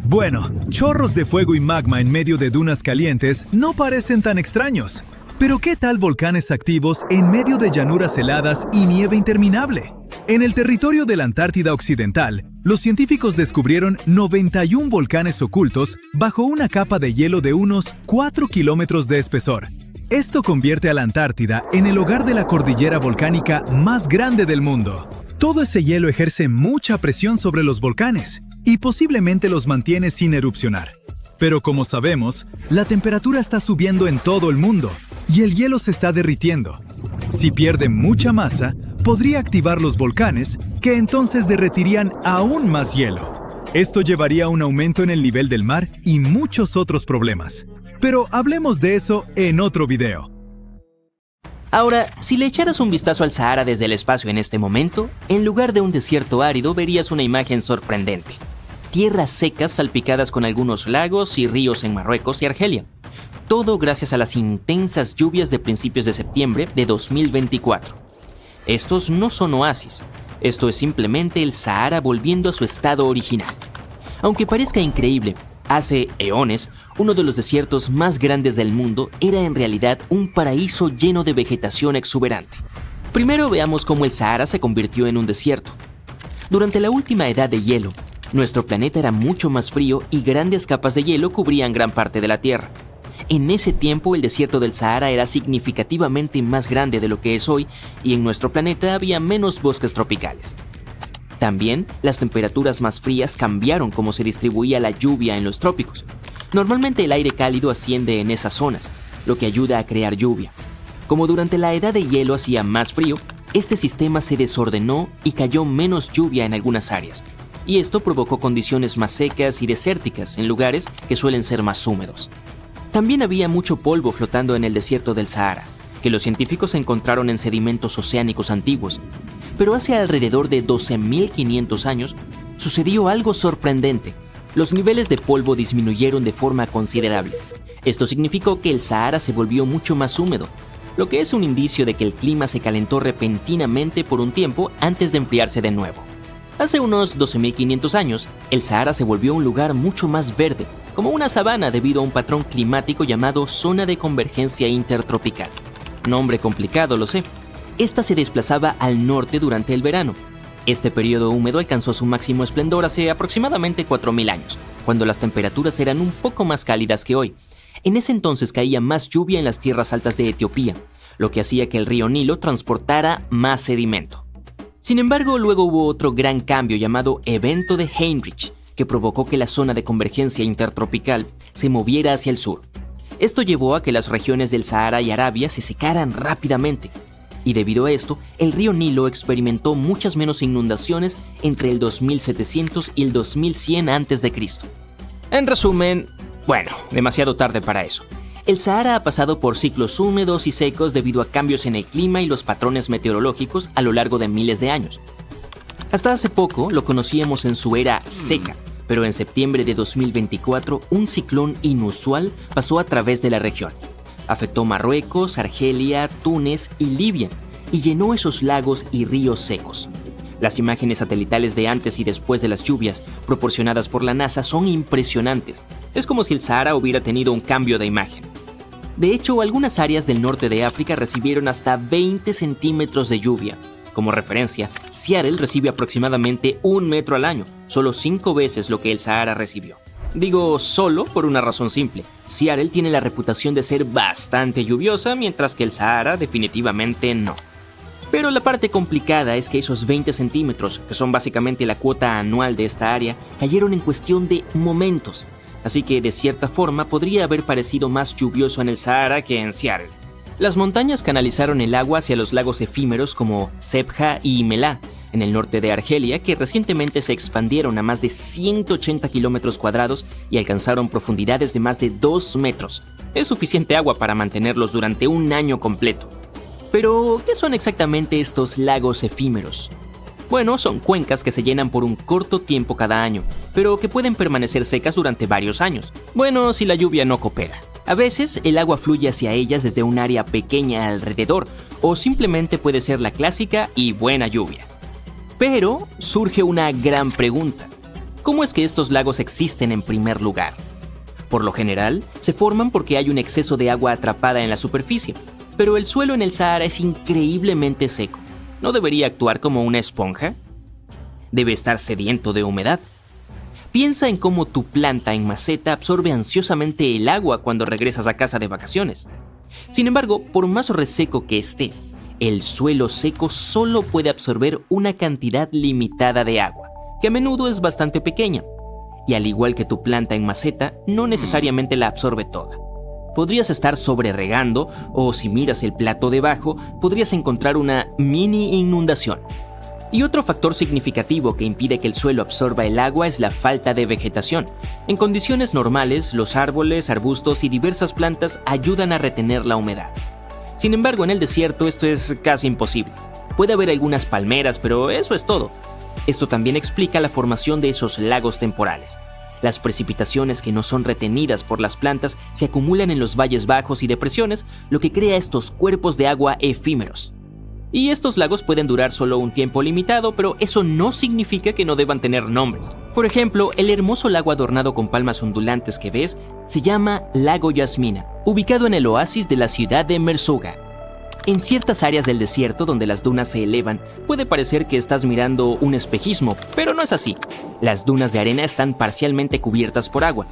Bueno, chorros de fuego y magma en medio de dunas calientes no parecen tan extraños. Pero ¿qué tal volcanes activos en medio de llanuras heladas y nieve interminable? En el territorio de la Antártida Occidental, los científicos descubrieron 91 volcanes ocultos bajo una capa de hielo de unos 4 kilómetros de espesor. Esto convierte a la Antártida en el hogar de la cordillera volcánica más grande del mundo. Todo ese hielo ejerce mucha presión sobre los volcanes y posiblemente los mantiene sin erupcionar. Pero como sabemos, la temperatura está subiendo en todo el mundo y el hielo se está derritiendo. Si pierde mucha masa, podría activar los volcanes, que entonces derretirían aún más hielo. Esto llevaría a un aumento en el nivel del mar y muchos otros problemas. Pero hablemos de eso en otro video. Ahora, si le echaras un vistazo al Sahara desde el espacio en este momento, en lugar de un desierto árido verías una imagen sorprendente. Tierras secas salpicadas con algunos lagos y ríos en Marruecos y Argelia. Todo gracias a las intensas lluvias de principios de septiembre de 2024. Estos no son oasis, esto es simplemente el Sahara volviendo a su estado original. Aunque parezca increíble, hace eones, uno de los desiertos más grandes del mundo era en realidad un paraíso lleno de vegetación exuberante. Primero veamos cómo el Sahara se convirtió en un desierto. Durante la última edad de hielo, nuestro planeta era mucho más frío y grandes capas de hielo cubrían gran parte de la Tierra. En ese tiempo el desierto del Sahara era significativamente más grande de lo que es hoy y en nuestro planeta había menos bosques tropicales. También, las temperaturas más frías cambiaron cómo se distribuía la lluvia en los trópicos. Normalmente el aire cálido asciende en esas zonas, lo que ayuda a crear lluvia. Como durante la edad de hielo hacía más frío, este sistema se desordenó y cayó menos lluvia en algunas áreas. Y esto provocó condiciones más secas y desérticas en lugares que suelen ser más húmedos. También había mucho polvo flotando en el desierto del Sahara, que los científicos encontraron en sedimentos oceánicos antiguos. Pero hace alrededor de 12.500 años, sucedió algo sorprendente. Los niveles de polvo disminuyeron de forma considerable. Esto significó que el Sahara se volvió mucho más húmedo, lo que es un indicio de que el clima se calentó repentinamente por un tiempo antes de enfriarse de nuevo. Hace unos 12.500 años, el Sahara se volvió un lugar mucho más verde, como una sabana debido a un patrón climático llamado Zona de Convergencia Intertropical. Nombre complicado, lo sé. Esta se desplazaba al norte durante el verano. Este periodo húmedo alcanzó su máximo esplendor hace aproximadamente 4.000 años, cuando las temperaturas eran un poco más cálidas que hoy. En ese entonces caía más lluvia en las tierras altas de Etiopía, lo que hacía que el río Nilo transportara más sedimento. Sin embargo, luego hubo otro gran cambio llamado Evento de Heinrich, que provocó que la zona de convergencia intertropical se moviera hacia el sur. Esto llevó a que las regiones del Sahara y Arabia se secaran rápidamente, y debido a esto, el río Nilo experimentó muchas menos inundaciones entre el 2700 y el 2100 a.C. En resumen, bueno, demasiado tarde para eso. El Sahara ha pasado por ciclos húmedos y secos debido a cambios en el clima y los patrones meteorológicos a lo largo de miles de años. Hasta hace poco lo conocíamos en su era seca, pero en septiembre de 2024 un ciclón inusual pasó a través de la región. Afectó Marruecos, Argelia, Túnez y Libia y llenó esos lagos y ríos secos. Las imágenes satelitales de antes y después de las lluvias, proporcionadas por la NASA, son impresionantes. Es como si el Sahara hubiera tenido un cambio de imagen. De hecho, algunas áreas del norte de África recibieron hasta 20 centímetros de lluvia. Como referencia, Seattle recibe aproximadamente 1 metro al año, solo 5 veces lo que el Sahara recibió. Digo solo por una razón simple. Seattle tiene la reputación de ser bastante lluviosa, mientras que el Sahara definitivamente no. Pero la parte complicada es que esos 20 centímetros, que son básicamente la cuota anual de esta área, cayeron en cuestión de momentos. Así que de cierta forma podría haber parecido más lluvioso en el Sahara que en Seattle. Las montañas canalizaron el agua hacia los lagos efímeros como Sebha y Melá, en el norte de Argelia, que recientemente se expandieron a más de 180 kilómetros cuadrados y alcanzaron profundidades de más de 2 metros. Es suficiente agua para mantenerlos durante un año completo. Pero, ¿qué son exactamente estos lagos efímeros? Bueno, son cuencas que se llenan por un corto tiempo cada año, pero que pueden permanecer secas durante varios años. Bueno, si la lluvia no coopera. A veces, el agua fluye hacia ellas desde un área pequeña alrededor, o simplemente puede ser la clásica y buena lluvia. Pero surge una gran pregunta. ¿Cómo es que estos lagos existen en primer lugar? Por lo general, se forman porque hay un exceso de agua atrapada en la superficie, pero el suelo en el Sahara es increíblemente seco. ¿No debería actuar como una esponja? Debe estar sediento de humedad. Piensa en cómo tu planta en maceta absorbe ansiosamente el agua cuando regresas a casa de vacaciones. Sin embargo, por más reseco que esté, el suelo seco solo puede absorber una cantidad limitada de agua, que a menudo es bastante pequeña. Y al igual que tu planta en maceta, no necesariamente la absorbe toda. Podrías estar sobreregando, o si miras el plato debajo, podrías encontrar una mini inundación. Y otro factor significativo que impide que el suelo absorba el agua es la falta de vegetación. En condiciones normales, los árboles, arbustos y diversas plantas ayudan a retener la humedad. Sin embargo, en el desierto esto es casi imposible. Puede haber algunas palmeras, pero eso es todo. Esto también explica la formación de esos lagos temporales. Las precipitaciones que no son retenidas por las plantas se acumulan en los valles bajos y depresiones, lo que crea estos cuerpos de agua efímeros. Y estos lagos pueden durar solo un tiempo limitado, pero eso no significa que no deban tener nombres. Por ejemplo, el hermoso lago adornado con palmas ondulantes que ves se llama Lago Yasmina, ubicado en el oasis de la ciudad de Merzouga. En ciertas áreas del desierto donde las dunas se elevan, puede parecer que estás mirando un espejismo, pero no es así. Las dunas de arena están parcialmente cubiertas por agua.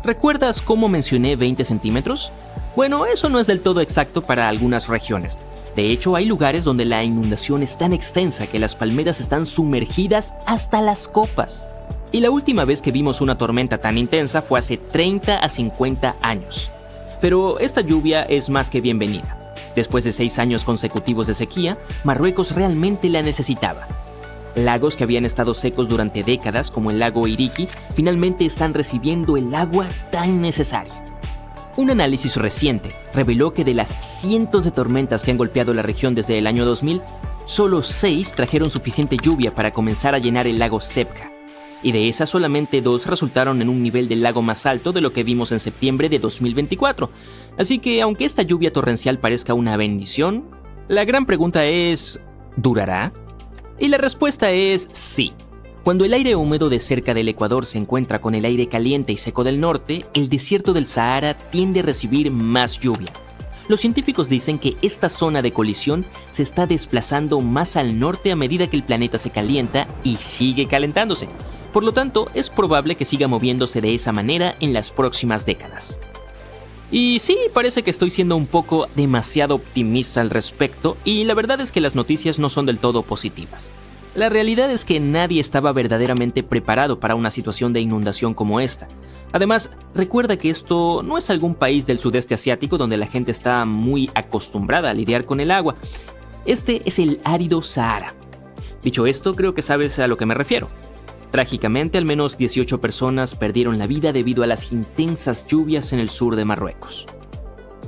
¿Recuerdas cómo mencioné 20 centímetros? Bueno, eso no es del todo exacto para algunas regiones. De hecho, hay lugares donde la inundación es tan extensa que las palmeras están sumergidas hasta las copas. Y la última vez que vimos una tormenta tan intensa fue hace 30 a 50 años. Pero esta lluvia es más que bienvenida. Después de 6 años consecutivos de sequía, Marruecos realmente la necesitaba. Lagos que habían estado secos durante décadas, como el lago Iriki, finalmente están recibiendo el agua tan necesaria. Un análisis reciente reveló que de las cientos de tormentas que han golpeado la región desde el año 2000, solo 6 trajeron suficiente lluvia para comenzar a llenar el lago Sebha. Y de esas solamente 2 resultaron en un nivel del lago más alto de lo que vimos en septiembre de 2024. Así que aunque esta lluvia torrencial parezca una bendición, la gran pregunta es, ¿durará? Y la respuesta es sí. Cuando el aire húmedo de cerca del Ecuador se encuentra con el aire caliente y seco del norte, el desierto del Sahara tiende a recibir más lluvia. Los científicos dicen que esta zona de colisión se está desplazando más al norte a medida que el planeta se calienta y sigue calentándose. Por lo tanto, es probable que siga moviéndose de esa manera en las próximas décadas. Y sí, parece que estoy siendo un poco demasiado optimista al respecto, y la verdad es que las noticias no son del todo positivas. La realidad es que nadie estaba verdaderamente preparado para una situación de inundación como esta. Además, recuerda que esto no es algún país del sudeste asiático donde la gente está muy acostumbrada a lidiar con el agua. Este es el árido Sahara. Dicho esto, creo que sabes a lo que me refiero. Trágicamente, al menos 18 personas perdieron la vida debido a las intensas lluvias en el sur de Marruecos.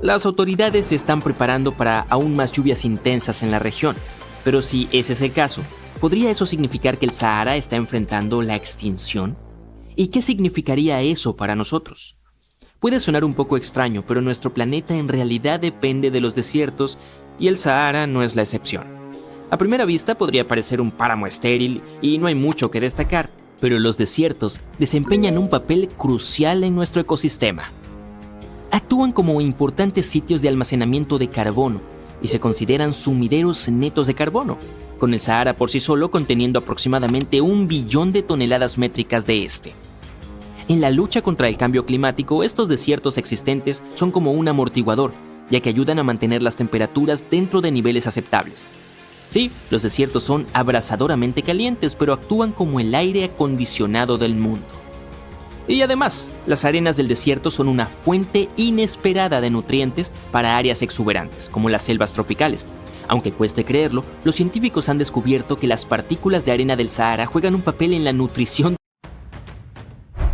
Las autoridades se están preparando para aún más lluvias intensas en la región, pero si ese es el caso, ¿podría eso significar que el Sahara está enfrentando la extinción? ¿Y qué significaría eso para nosotros? Puede sonar un poco extraño, pero nuestro planeta en realidad depende de los desiertos y el Sahara no es la excepción. A primera vista podría parecer un páramo estéril y no hay mucho que destacar, pero los desiertos desempeñan un papel crucial en nuestro ecosistema. Actúan como importantes sitios de almacenamiento de carbono y se consideran sumideros netos de carbono, con el Sahara por sí solo conteniendo aproximadamente 1 billón de toneladas métricas de este. En la lucha contra el cambio climático, estos desiertos existentes son como un amortiguador, ya que ayudan a mantener las temperaturas dentro de niveles aceptables. Sí, los desiertos son abrasadoramente calientes, pero actúan como el aire acondicionado del mundo. Y además, las arenas del desierto son una fuente inesperada de nutrientes para áreas exuberantes, como las selvas tropicales. Aunque cueste creerlo, los científicos han descubierto que las partículas de arena del Sahara juegan un papel en la nutrición.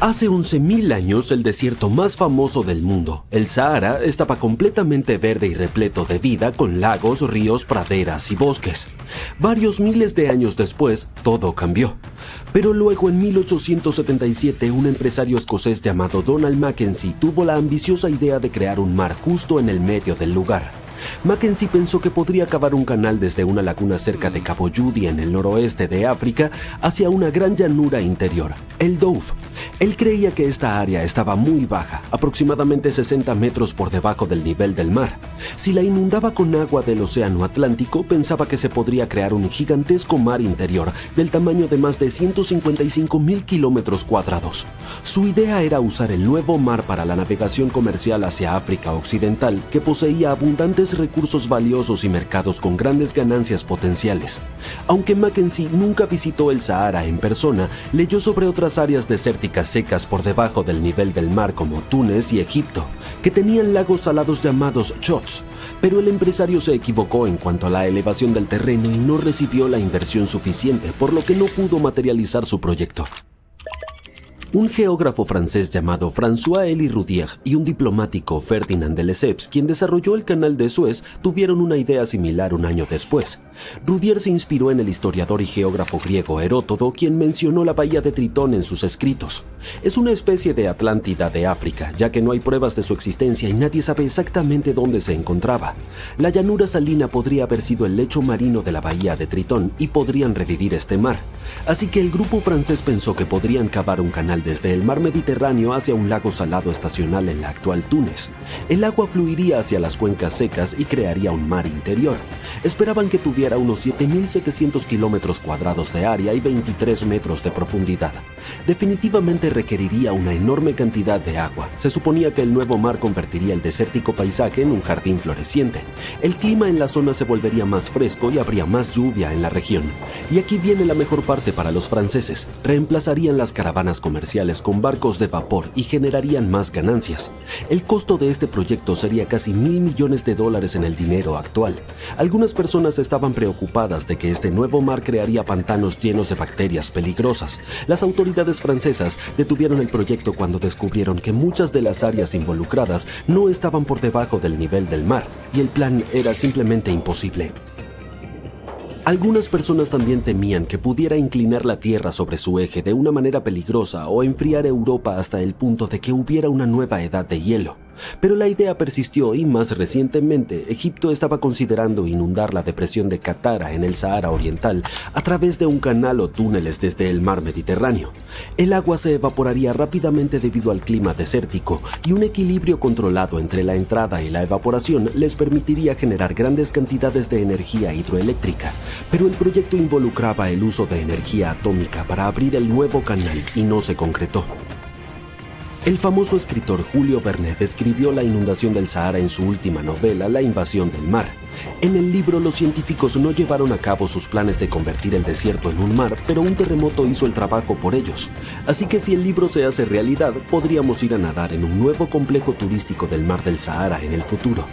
Hace 11.000 años, el desierto más famoso del mundo, el Sahara, estaba completamente verde y repleto de vida, con lagos, ríos, praderas y bosques. Varios miles de años después, todo cambió. Pero luego, en 1877, un empresario escocés llamado Donald Mackenzie tuvo la ambiciosa idea de crear un mar justo en el medio del lugar. Mackenzie pensó que podría cavar un canal desde una laguna cerca de Cabo Judy en el noroeste de África hacia una gran llanura interior, el Dove. Él creía que esta área estaba muy baja, aproximadamente 60 metros por debajo del nivel del mar. Si la inundaba con agua del océano Atlántico, pensaba que se podría crear un gigantesco mar interior del tamaño de más de 155.000 kilómetros cuadrados. Su idea era usar el nuevo mar para la navegación comercial hacia África Occidental, que poseía abundantes recursos valiosos y mercados con grandes ganancias potenciales. Aunque Mackenzie nunca visitó el Sahara en persona, leyó sobre otras áreas desérticas secas por debajo del nivel del mar como Túnez y Egipto, que tenían lagos salados llamados chots. Pero el empresario se equivocó en cuanto a la elevación del terreno y no recibió la inversión suficiente, por lo que no pudo materializar su proyecto. Un geógrafo francés llamado François-Élie Roudier y un diplomático, Ferdinand de Lesseps, quien desarrolló el canal de Suez, tuvieron una idea similar un año después. Roudier se inspiró en el historiador y geógrafo griego Heródoto, quien mencionó la bahía de Tritón en sus escritos. Es una especie de Atlántida de África, ya que no hay pruebas de su existencia y nadie sabe exactamente dónde se encontraba. La llanura salina podría haber sido el lecho marino de la bahía de Tritón y podrían revivir este mar. Así que el grupo francés pensó que podrían cavar un canal desde el mar Mediterráneo hacia un lago salado estacional en la actual Túnez. El agua fluiría hacia las cuencas secas y crearía un mar interior. Esperaban que tuviera unos 7.700 kilómetros cuadrados de área y 23 metros de profundidad. Definitivamente requeriría una enorme cantidad de agua. Se suponía que el nuevo mar convertiría el desértico paisaje en un jardín floreciente. El clima en la zona se volvería más fresco y habría más lluvia en la región. Y aquí viene la mejor parte para los franceses. Reemplazarían las caravanas comerciales con barcos de vapor y generarían más ganancias. El costo de este proyecto sería casi $1.000 millones en el dinero actual. Algunas personas estaban preocupadas de que este nuevo mar crearía pantanos llenos de bacterias peligrosas. Las autoridades francesas detuvieron el proyecto cuando descubrieron que muchas de las áreas involucradas no estaban por debajo del nivel del mar, y el plan era simplemente imposible. Algunas personas también temían que pudiera inclinar la Tierra sobre su eje de una manera peligrosa o enfriar Europa hasta el punto de que hubiera una nueva edad de hielo. Pero la idea persistió y más recientemente Egipto estaba considerando inundar la depresión de Qattara en el Sahara Oriental a través de un canal o túneles desde el mar Mediterráneo. El agua se evaporaría rápidamente debido al clima desértico y un equilibrio controlado entre la entrada y la evaporación les permitiría generar grandes cantidades de energía hidroeléctrica. Pero el proyecto involucraba el uso de energía atómica para abrir el nuevo canal y no se concretó. El famoso escritor Julio Verne describió la inundación del Sahara en su última novela, La invasión del mar. En el libro, los científicos no llevaron a cabo sus planes de convertir el desierto en un mar, pero un terremoto hizo el trabajo por ellos. Así que si el libro se hace realidad, podríamos ir a nadar en un nuevo complejo turístico del mar del Sahara en el futuro.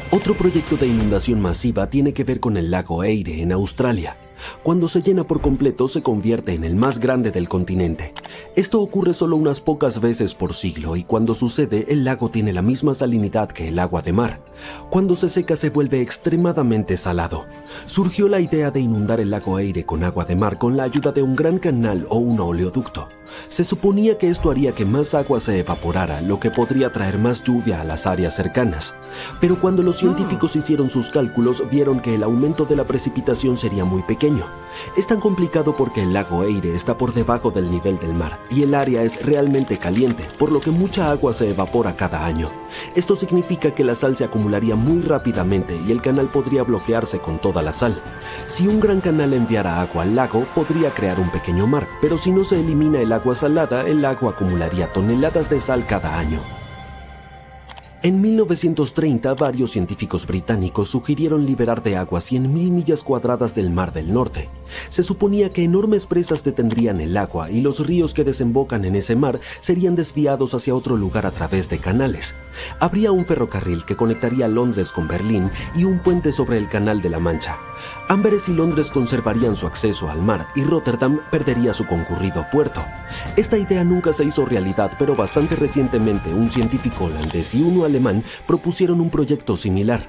Otro proyecto de inundación masiva tiene que ver con el lago Eyre en Australia. Cuando se llena por completo, se convierte en el más grande del continente. Esto ocurre solo unas pocas veces por siglo y cuando sucede, el lago tiene la misma salinidad que el agua de mar. Cuando se seca, se vuelve extremadamente salado. Surgió la idea de inundar el lago Eyre con agua de mar con la ayuda de un gran canal o un oleoducto. Se suponía que esto haría que más agua se evaporara, lo que podría traer más lluvia a las áreas cercanas. Pero cuando los científicos hicieron sus cálculos, vieron que el aumento de la precipitación sería muy pequeño. Es tan complicado porque el lago Eyre está por debajo del nivel del mar y el área es realmente caliente, por lo que mucha agua se evapora cada año. Esto significa que la sal se acumularía muy rápidamente y el canal podría bloquearse con toda la sal. Si un gran canal enviara agua al lago, podría crear un pequeño mar, pero si no se elimina el agua salada, el lago acumularía toneladas de sal cada año. En 1930, varios científicos británicos sugirieron liberar de agua 100.000 millas cuadradas del Mar del Norte. Se suponía que enormes presas detendrían el agua y los ríos que desembocan en ese mar serían desviados hacia otro lugar a través de canales. Habría un ferrocarril que conectaría Londres con Berlín y un puente sobre el Canal de la Mancha. Amberes y Londres conservarían su acceso al mar y Rotterdam perdería su concurrido puerto. Esta idea nunca se hizo realidad, pero bastante recientemente un científico holandés y uno alemán propusieron un proyecto similar.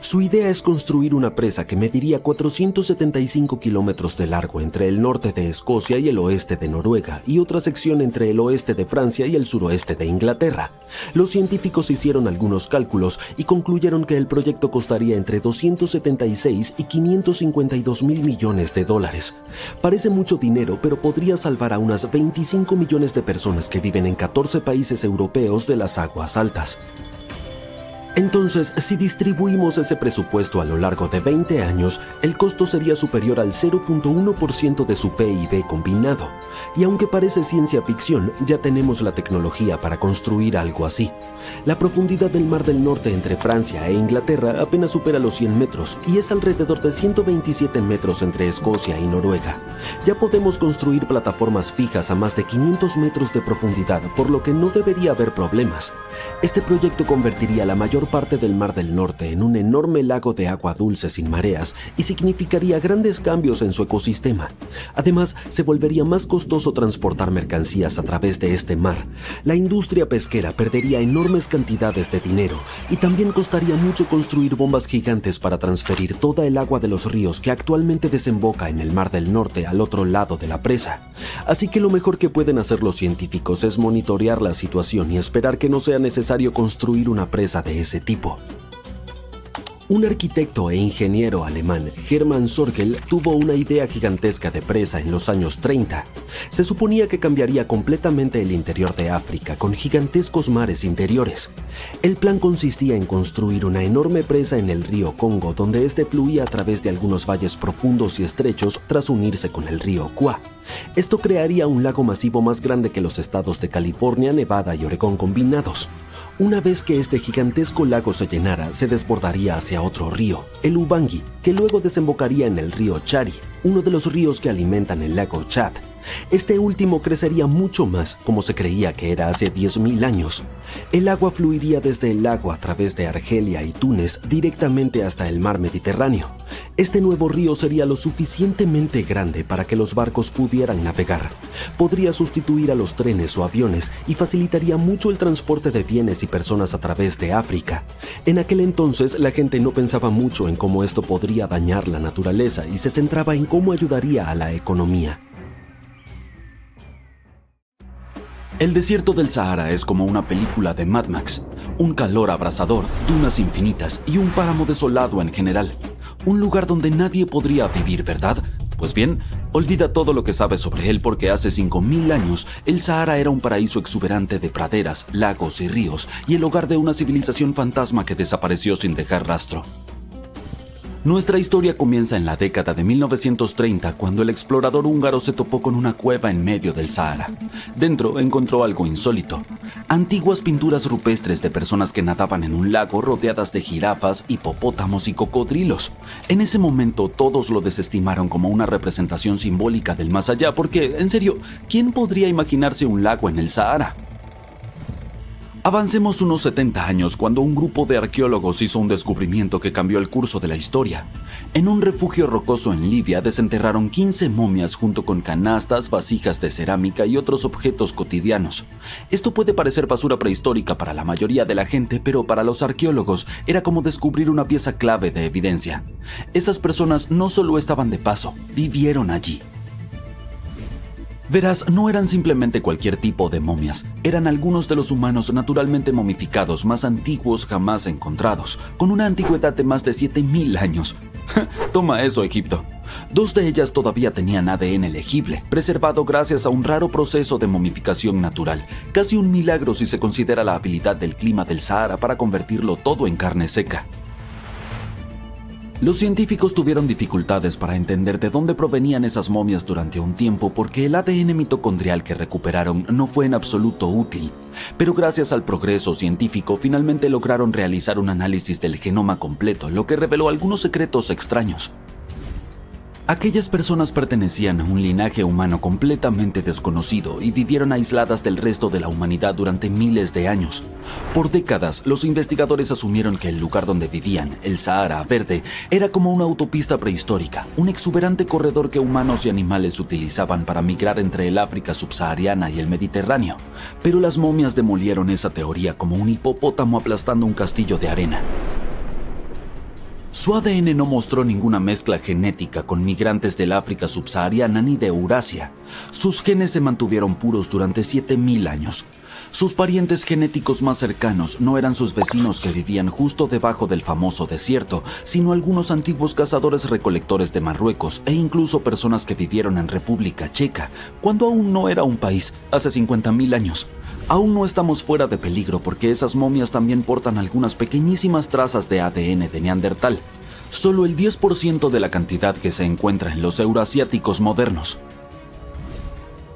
Su idea es construir una presa que mediría 475 kilómetros de largo entre el norte de Escocia y el oeste de Noruega y otra sección entre el oeste de Francia y el suroeste de Inglaterra. Los científicos hicieron algunos cálculos y concluyeron que el proyecto costaría entre 276 y 552 mil millones de dólares. Parece mucho dinero, pero podría salvar a unas 25 millones de personas que viven en 14 países europeos de las aguas altas. Entonces, si distribuimos ese presupuesto a lo largo de 20 años, el costo sería superior al 0.1% de su PIB combinado. Y aunque parece ciencia ficción, ya tenemos la tecnología para construir algo así. La profundidad del Mar del Norte entre Francia e Inglaterra apenas supera los 100 metros y es alrededor de 127 metros entre Escocia y Noruega. Ya podemos construir plataformas fijas a más de 500 metros de profundidad, por lo que no debería haber problemas. Este proyecto convertiría la mayor parte del Mar del Norte en un enorme lago de agua dulce sin mareas y significaría grandes cambios en su ecosistema. Además, se volvería más costoso transportar mercancías a través de este mar. La industria pesquera perdería enormes cantidades de dinero y también costaría mucho construir bombas gigantes para transferir toda el agua de los ríos que actualmente desemboca en el Mar del Norte al otro lado de la presa. Así que lo mejor que pueden hacer los científicos es monitorear la situación y esperar que no sea necesario construir una presa de ese tipo. Un arquitecto e ingeniero alemán, Hermann Sorgel, tuvo una idea gigantesca de presa en los años 30. Se suponía que cambiaría completamente el interior de África con gigantescos mares interiores. El plan consistía en construir una enorme presa en el río Congo, donde este fluía a través de algunos valles profundos y estrechos tras unirse con el río Kwa. Esto crearía un lago masivo más grande que los estados de California, Nevada y Oregón combinados. Una vez que este gigantesco lago se llenara, se desbordaría hacia otro río, el Ubangi, que luego desembocaría en el río Chari, uno de los ríos que alimentan el lago Chad. Este último crecería mucho más, como se creía que era hace 10.000 años. El agua fluiría desde el lago a través de Argelia y Túnez directamente hasta el mar Mediterráneo. Este nuevo río sería lo suficientemente grande para que los barcos pudieran navegar. Podría sustituir a los trenes o aviones y facilitaría mucho el transporte de bienes y personas a través de África. En aquel entonces, la gente no pensaba mucho en cómo esto podría dañar la naturaleza y se centraba en cómo ayudaría a la economía. El desierto del Sahara es como una película de Mad Max. Un calor abrasador, dunas infinitas y un páramo desolado en general. Un lugar donde nadie podría vivir, ¿verdad? Pues bien, olvida todo lo que sabes sobre él porque hace 5.000 años el Sahara era un paraíso exuberante de praderas, lagos y ríos y el hogar de una civilización fantasma que desapareció sin dejar rastro. Nuestra historia comienza en la década de 1930 cuando el explorador húngaro se topó con una cueva en medio del Sahara. Dentro encontró algo insólito: antiguas pinturas rupestres de personas que nadaban en un lago rodeadas de jirafas, hipopótamos y cocodrilos. En ese momento todos lo desestimaron como una representación simbólica del más allá porque, en serio, ¿quién podría imaginarse un lago en el Sahara? Avancemos unos 70 años cuando un grupo de arqueólogos hizo un descubrimiento que cambió el curso de la historia. En un refugio rocoso en Libia desenterraron 15 momias junto con canastas, vasijas de cerámica y otros objetos cotidianos. Esto puede parecer basura prehistórica para la mayoría de la gente, pero para los arqueólogos era como descubrir una pieza clave de evidencia. Esas personas no solo estaban de paso, vivieron allí. Verás, no eran simplemente cualquier tipo de momias, eran algunos de los humanos naturalmente momificados más antiguos jamás encontrados, con una antigüedad de más de 7000 años. Toma eso, Egipto. 2 de ellas todavía tenían ADN legible, preservado gracias a un raro proceso de momificación natural, casi un milagro si se considera la habilidad del clima del Sahara para convertirlo todo en carne seca. Los científicos tuvieron dificultades para entender de dónde provenían esas momias durante un tiempo porque el ADN mitocondrial que recuperaron no fue en absoluto útil. Pero gracias al progreso científico finalmente lograron realizar un análisis del genoma completo, lo que reveló algunos secretos extraños. Aquellas personas pertenecían a un linaje humano completamente desconocido y vivieron aisladas del resto de la humanidad durante miles de años. Por décadas, los investigadores asumieron que el lugar donde vivían, el Sahara Verde, era como una autopista prehistórica, un exuberante corredor que humanos y animales utilizaban para migrar entre el África subsahariana y el Mediterráneo. Pero las momias demolieron esa teoría como un hipopótamo aplastando un castillo de arena. Su ADN no mostró ninguna mezcla genética con migrantes del África subsahariana ni de Eurasia. Sus genes se mantuvieron puros durante 7000 años. Sus parientes genéticos más cercanos no eran sus vecinos que vivían justo debajo del famoso desierto, sino algunos antiguos cazadores-recolectores de Marruecos e incluso personas que vivieron en República Checa, cuando aún no era un país, hace 50.000 años. Aún no estamos fuera de peligro porque esas momias también portan algunas pequeñísimas trazas de ADN de Neandertal, solo el 10% de la cantidad que se encuentra en los euroasiáticos modernos.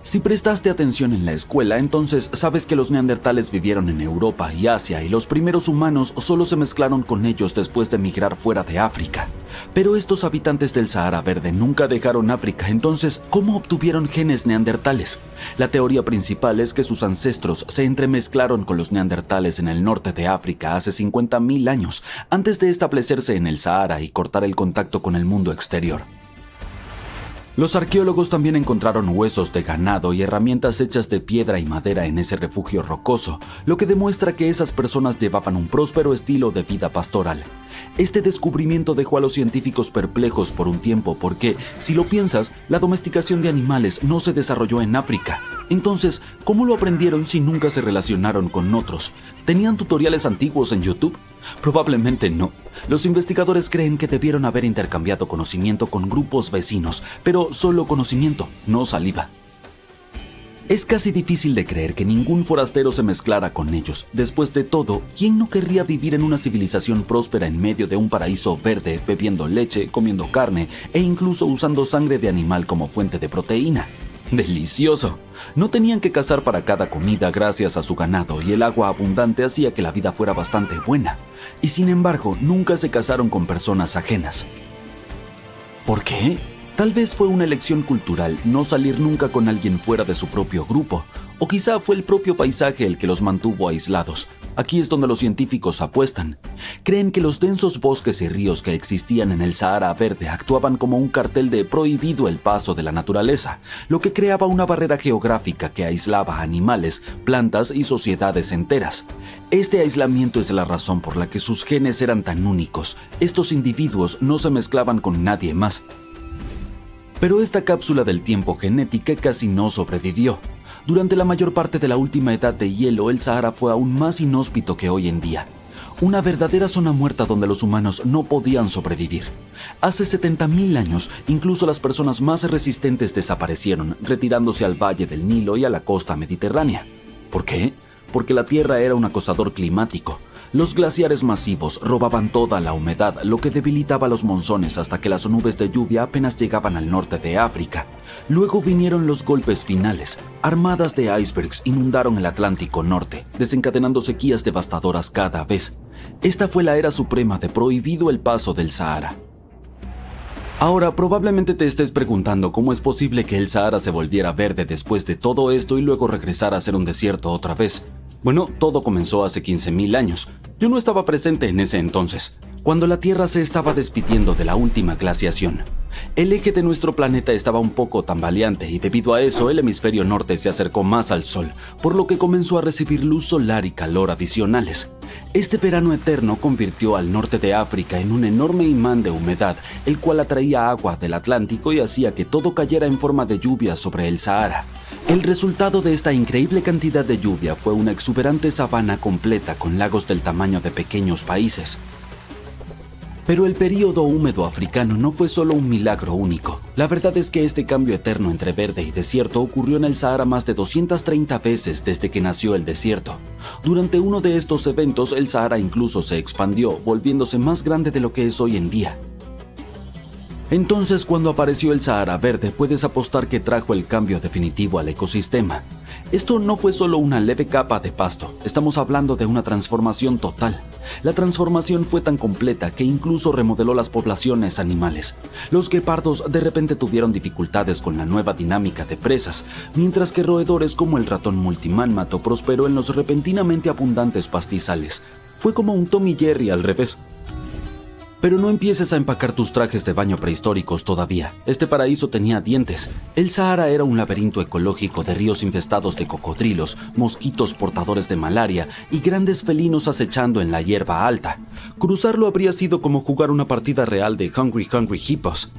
Si prestaste atención en la escuela, entonces sabes que los neandertales vivieron en Europa y Asia y los primeros humanos solo se mezclaron con ellos después de migrar fuera de África. Pero estos habitantes del Sahara Verde nunca dejaron África, entonces, ¿cómo obtuvieron genes neandertales? La teoría principal es que sus ancestros se entremezclaron con los neandertales en el norte de África hace 50.000 años, antes de establecerse en el Sahara y cortar el contacto con el mundo exterior. Los arqueólogos también encontraron huesos de ganado y herramientas hechas de piedra y madera en ese refugio rocoso, lo que demuestra que esas personas llevaban un próspero estilo de vida pastoral. Este descubrimiento dejó a los científicos perplejos por un tiempo porque, si lo piensas, la domesticación de animales no se desarrolló en África. Entonces, ¿cómo lo aprendieron si nunca se relacionaron con otros? ¿Tenían tutoriales antiguos en YouTube? Probablemente no. Los investigadores creen que debieron haber intercambiado conocimiento con grupos vecinos, pero solo conocimiento, no saliva. Es casi difícil de creer que ningún forastero se mezclara con ellos. Después de todo, ¿quién no querría vivir en una civilización próspera en medio de un paraíso verde, bebiendo leche, comiendo carne e incluso usando sangre de animal como fuente de proteína? ¡Delicioso! No tenían que cazar para cada comida gracias a su ganado y el agua abundante hacía que la vida fuera bastante buena. Y sin embargo, nunca se casaron con personas ajenas. ¿Por qué? Tal vez fue una elección cultural no salir nunca con alguien fuera de su propio grupo, o quizá fue el propio paisaje el que los mantuvo aislados. Aquí es donde los científicos apuestan. Creen que los densos bosques y ríos que existían en el Sahara Verde actuaban como un cartel de prohibido el paso de la naturaleza, lo que creaba una barrera geográfica que aislaba animales, plantas y sociedades enteras. Este aislamiento es la razón por la que sus genes eran tan únicos. Estos individuos no se mezclaban con nadie más. Pero esta cápsula del tiempo genética casi no sobrevivió. Durante la mayor parte de la última edad de hielo, el Sahara fue aún más inhóspito que hoy en día. Una verdadera zona muerta donde los humanos no podían sobrevivir. Hace 70.000 años, incluso las personas más resistentes desaparecieron, retirándose al valle del Nilo y a la costa mediterránea. ¿Por qué? Porque la Tierra era un acosador climático. Los glaciares masivos robaban toda la humedad, lo que debilitaba los monzones hasta que las nubes de lluvia apenas llegaban al norte de África. Luego vinieron los golpes finales. Armadas de icebergs inundaron el Atlántico Norte, desencadenando sequías devastadoras cada vez. Esta fue la era suprema de prohibido el paso del Sahara. Ahora, probablemente te estés preguntando cómo es posible que el Sahara se volviera verde después de todo esto y luego regresara a ser un desierto otra vez. Bueno, todo comenzó hace 15.000 años. Yo no estaba presente en ese entonces, cuando la Tierra se estaba despidiendo de la última glaciación. El eje de nuestro planeta estaba un poco tambaleante y debido a eso el hemisferio norte se acercó más al Sol, por lo que comenzó a recibir luz solar y calor adicionales. Este verano eterno convirtió al norte de África en un enorme imán de humedad, el cual atraía agua del Atlántico y hacía que todo cayera en forma de lluvia sobre el Sahara. El resultado de esta increíble cantidad de lluvia fue una exuberante sabana completa con lagos del tamaño de pequeños países. Pero el período húmedo africano no fue solo un milagro único. La verdad es que este cambio eterno entre verde y desierto ocurrió en el Sahara más de 230 veces desde que nació el desierto. Durante uno de estos eventos, el Sahara incluso se expandió, volviéndose más grande de lo que es hoy en día. Entonces, cuando apareció el Sahara verde, puedes apostar que trajo el cambio definitivo al ecosistema. Esto no fue solo una leve capa de pasto, estamos hablando de una transformación total. La transformación fue tan completa que incluso remodeló las poblaciones animales. Los guepardos de repente tuvieron dificultades con la nueva dinámica de presas, mientras que roedores como el ratón multimánmato prosperó en los repentinamente abundantes pastizales. Fue como un Tom y Jerry al revés. Pero no empieces a empacar tus trajes de baño prehistóricos todavía. Este paraíso tenía dientes. El Sahara era un laberinto ecológico de ríos infestados de cocodrilos, mosquitos portadores de malaria y grandes felinos acechando en la hierba alta. Cruzarlo habría sido como jugar una partida real de Hungry Hungry Hippos.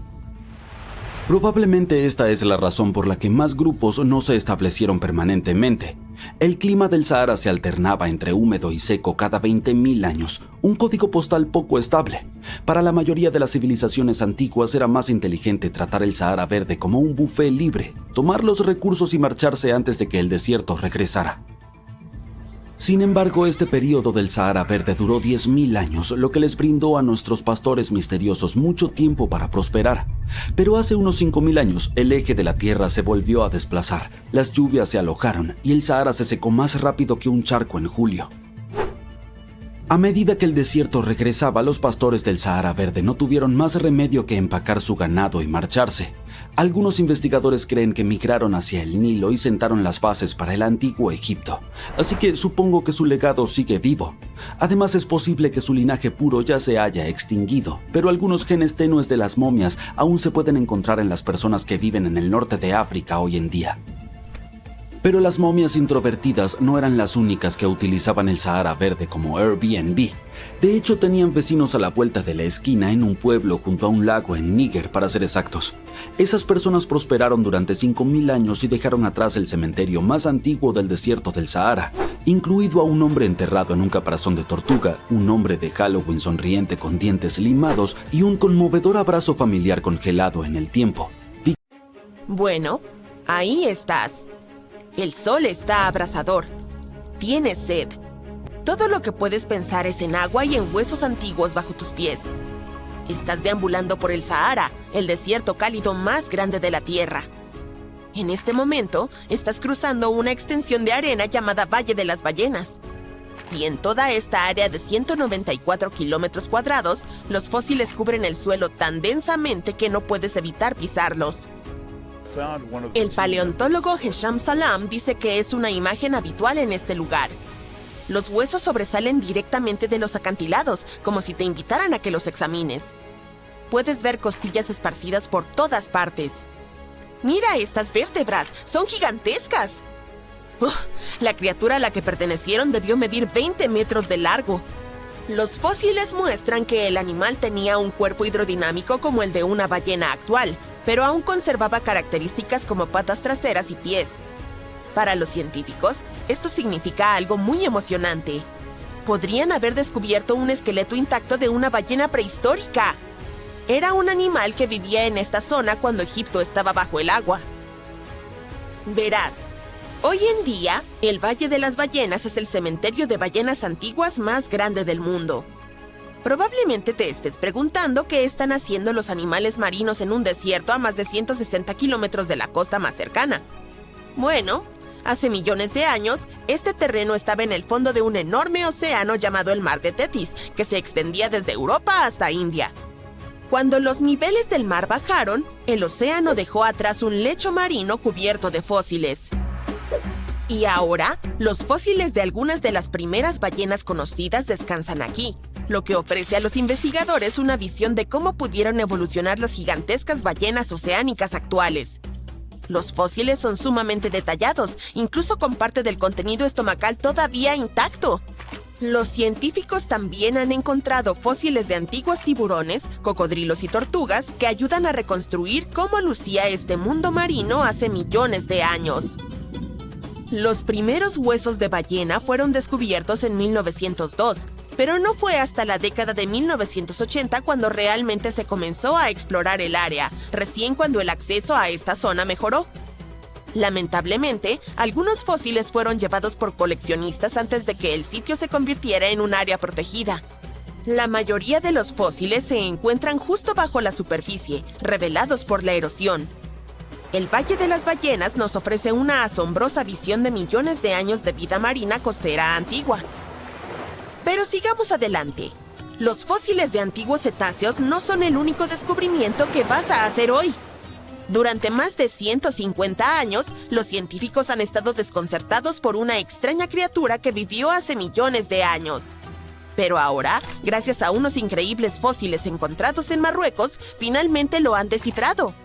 Probablemente esta es la razón por la que más grupos no se establecieron permanentemente. El clima del Sahara se alternaba entre húmedo y seco cada 20.000 años, un código postal poco estable. Para la mayoría de las civilizaciones antiguas era más inteligente tratar el Sahara verde como un buffet libre, tomar los recursos y marcharse antes de que el desierto regresara. Sin embargo, este periodo del Sahara verde duró 10.000 años, lo que les brindó a nuestros pastores misteriosos mucho tiempo para prosperar. Pero hace unos 5.000 años, el eje de la Tierra se volvió a desplazar, las lluvias se alojaron y el Sahara se secó más rápido que un charco en julio. A medida que el desierto regresaba, los pastores del Sahara verde no tuvieron más remedio que empacar su ganado y marcharse. Algunos investigadores creen que migraron hacia el Nilo y sentaron las bases para el antiguo Egipto, así que supongo que su legado sigue vivo. Además, es posible que su linaje puro ya se haya extinguido, pero algunos genes tenues de las momias aún se pueden encontrar en las personas que viven en el norte de África hoy en día. Pero las momias introvertidas no eran las únicas que utilizaban el Sahara verde como Airbnb. De hecho, tenían vecinos a la vuelta de la esquina en un pueblo junto a un lago en Níger, para ser exactos. Esas personas prosperaron durante 5.000 años y dejaron atrás el cementerio más antiguo del desierto del Sahara, incluido a un hombre enterrado en un caparazón de tortuga, un hombre de Halloween sonriente con dientes limados y un conmovedor abrazo familiar congelado en el tiempo. Bueno, ahí estás. El sol está abrasador. Tienes sed. Todo lo que puedes pensar es en agua y en huesos antiguos bajo tus pies. Estás deambulando por el Sahara, el desierto cálido más grande de la Tierra. En este momento, estás cruzando una extensión de arena llamada Valle de las Ballenas. Y en toda esta área de 194 kilómetros cuadrados, los fósiles cubren el suelo tan densamente que no puedes evitar pisarlos. El paleontólogo Hesham Salam dice que es una imagen habitual en este lugar. Los huesos sobresalen directamente de los acantilados, como si te invitaran a que los examines. Puedes ver costillas esparcidas por todas partes. ¡Mira estas vértebras! ¡Son gigantescas! La criatura a la que pertenecieron debió medir 20 metros de largo. Los fósiles muestran que el animal tenía un cuerpo hidrodinámico como el de una ballena actual, pero aún conservaba características como patas traseras y pies. Para los científicos, esto significa algo muy emocionante. Podrían haber descubierto un esqueleto intacto de una ballena prehistórica. Era un animal que vivía en esta zona cuando Egipto estaba bajo el agua. Verás, hoy en día, el Valle de las Ballenas es el cementerio de ballenas antiguas más grande del mundo. Probablemente te estés preguntando qué están haciendo los animales marinos en un desierto a más de 160 kilómetros de la costa más cercana. Bueno, hace millones de años, este terreno estaba en el fondo de un enorme océano llamado el Mar de Tetis, que se extendía desde Europa hasta India. Cuando los niveles del mar bajaron, el océano dejó atrás un lecho marino cubierto de fósiles. Y ahora, los fósiles de algunas de las primeras ballenas conocidas descansan aquí. lo que ofrece a los investigadores una visión de cómo pudieron evolucionar las gigantescas ballenas oceánicas actuales. Los fósiles son sumamente detallados, incluso con parte del contenido estomacal todavía intacto. Los científicos también han encontrado fósiles de antiguos tiburones, cocodrilos y tortugas que ayudan a reconstruir cómo lucía este mundo marino hace millones de años. Los primeros huesos de ballena fueron descubiertos en 1902, pero no fue hasta la década de 1980 cuando realmente se comenzó a explorar el área, recién cuando el acceso a esta zona mejoró. Lamentablemente, algunos fósiles fueron llevados por coleccionistas antes de que el sitio se convirtiera en un área protegida. La mayoría de los fósiles se encuentran justo bajo la superficie, revelados por la erosión. El Valle de las Ballenas nos ofrece una asombrosa visión de millones de años de vida marina costera antigua. Pero sigamos adelante. Los fósiles de antiguos cetáceos no son el único descubrimiento que vas a hacer hoy. Durante más de 150 años, los científicos han estado desconcertados por una extraña criatura que vivió hace millones de años. Pero ahora, gracias a unos increíbles fósiles encontrados en Marruecos, finalmente lo han descifrado.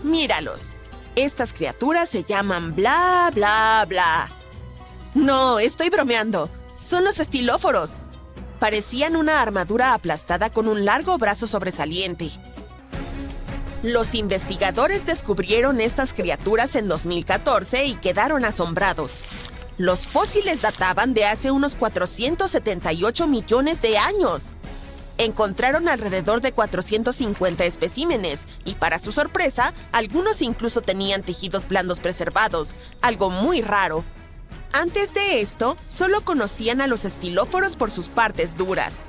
Míralos. Estas criaturas se llaman bla bla bla. No, estoy bromeando. Son los estilóforos. Parecían una armadura aplastada con un largo brazo sobresaliente. Los investigadores descubrieron estas criaturas en 2014 y quedaron asombrados. Los fósiles databan de hace unos 478 millones de años. Encontraron alrededor de 450 especímenes y, para su sorpresa, algunos incluso tenían tejidos blandos preservados, algo muy raro. Antes de esto, solo conocían a los estilóforos por sus partes duras.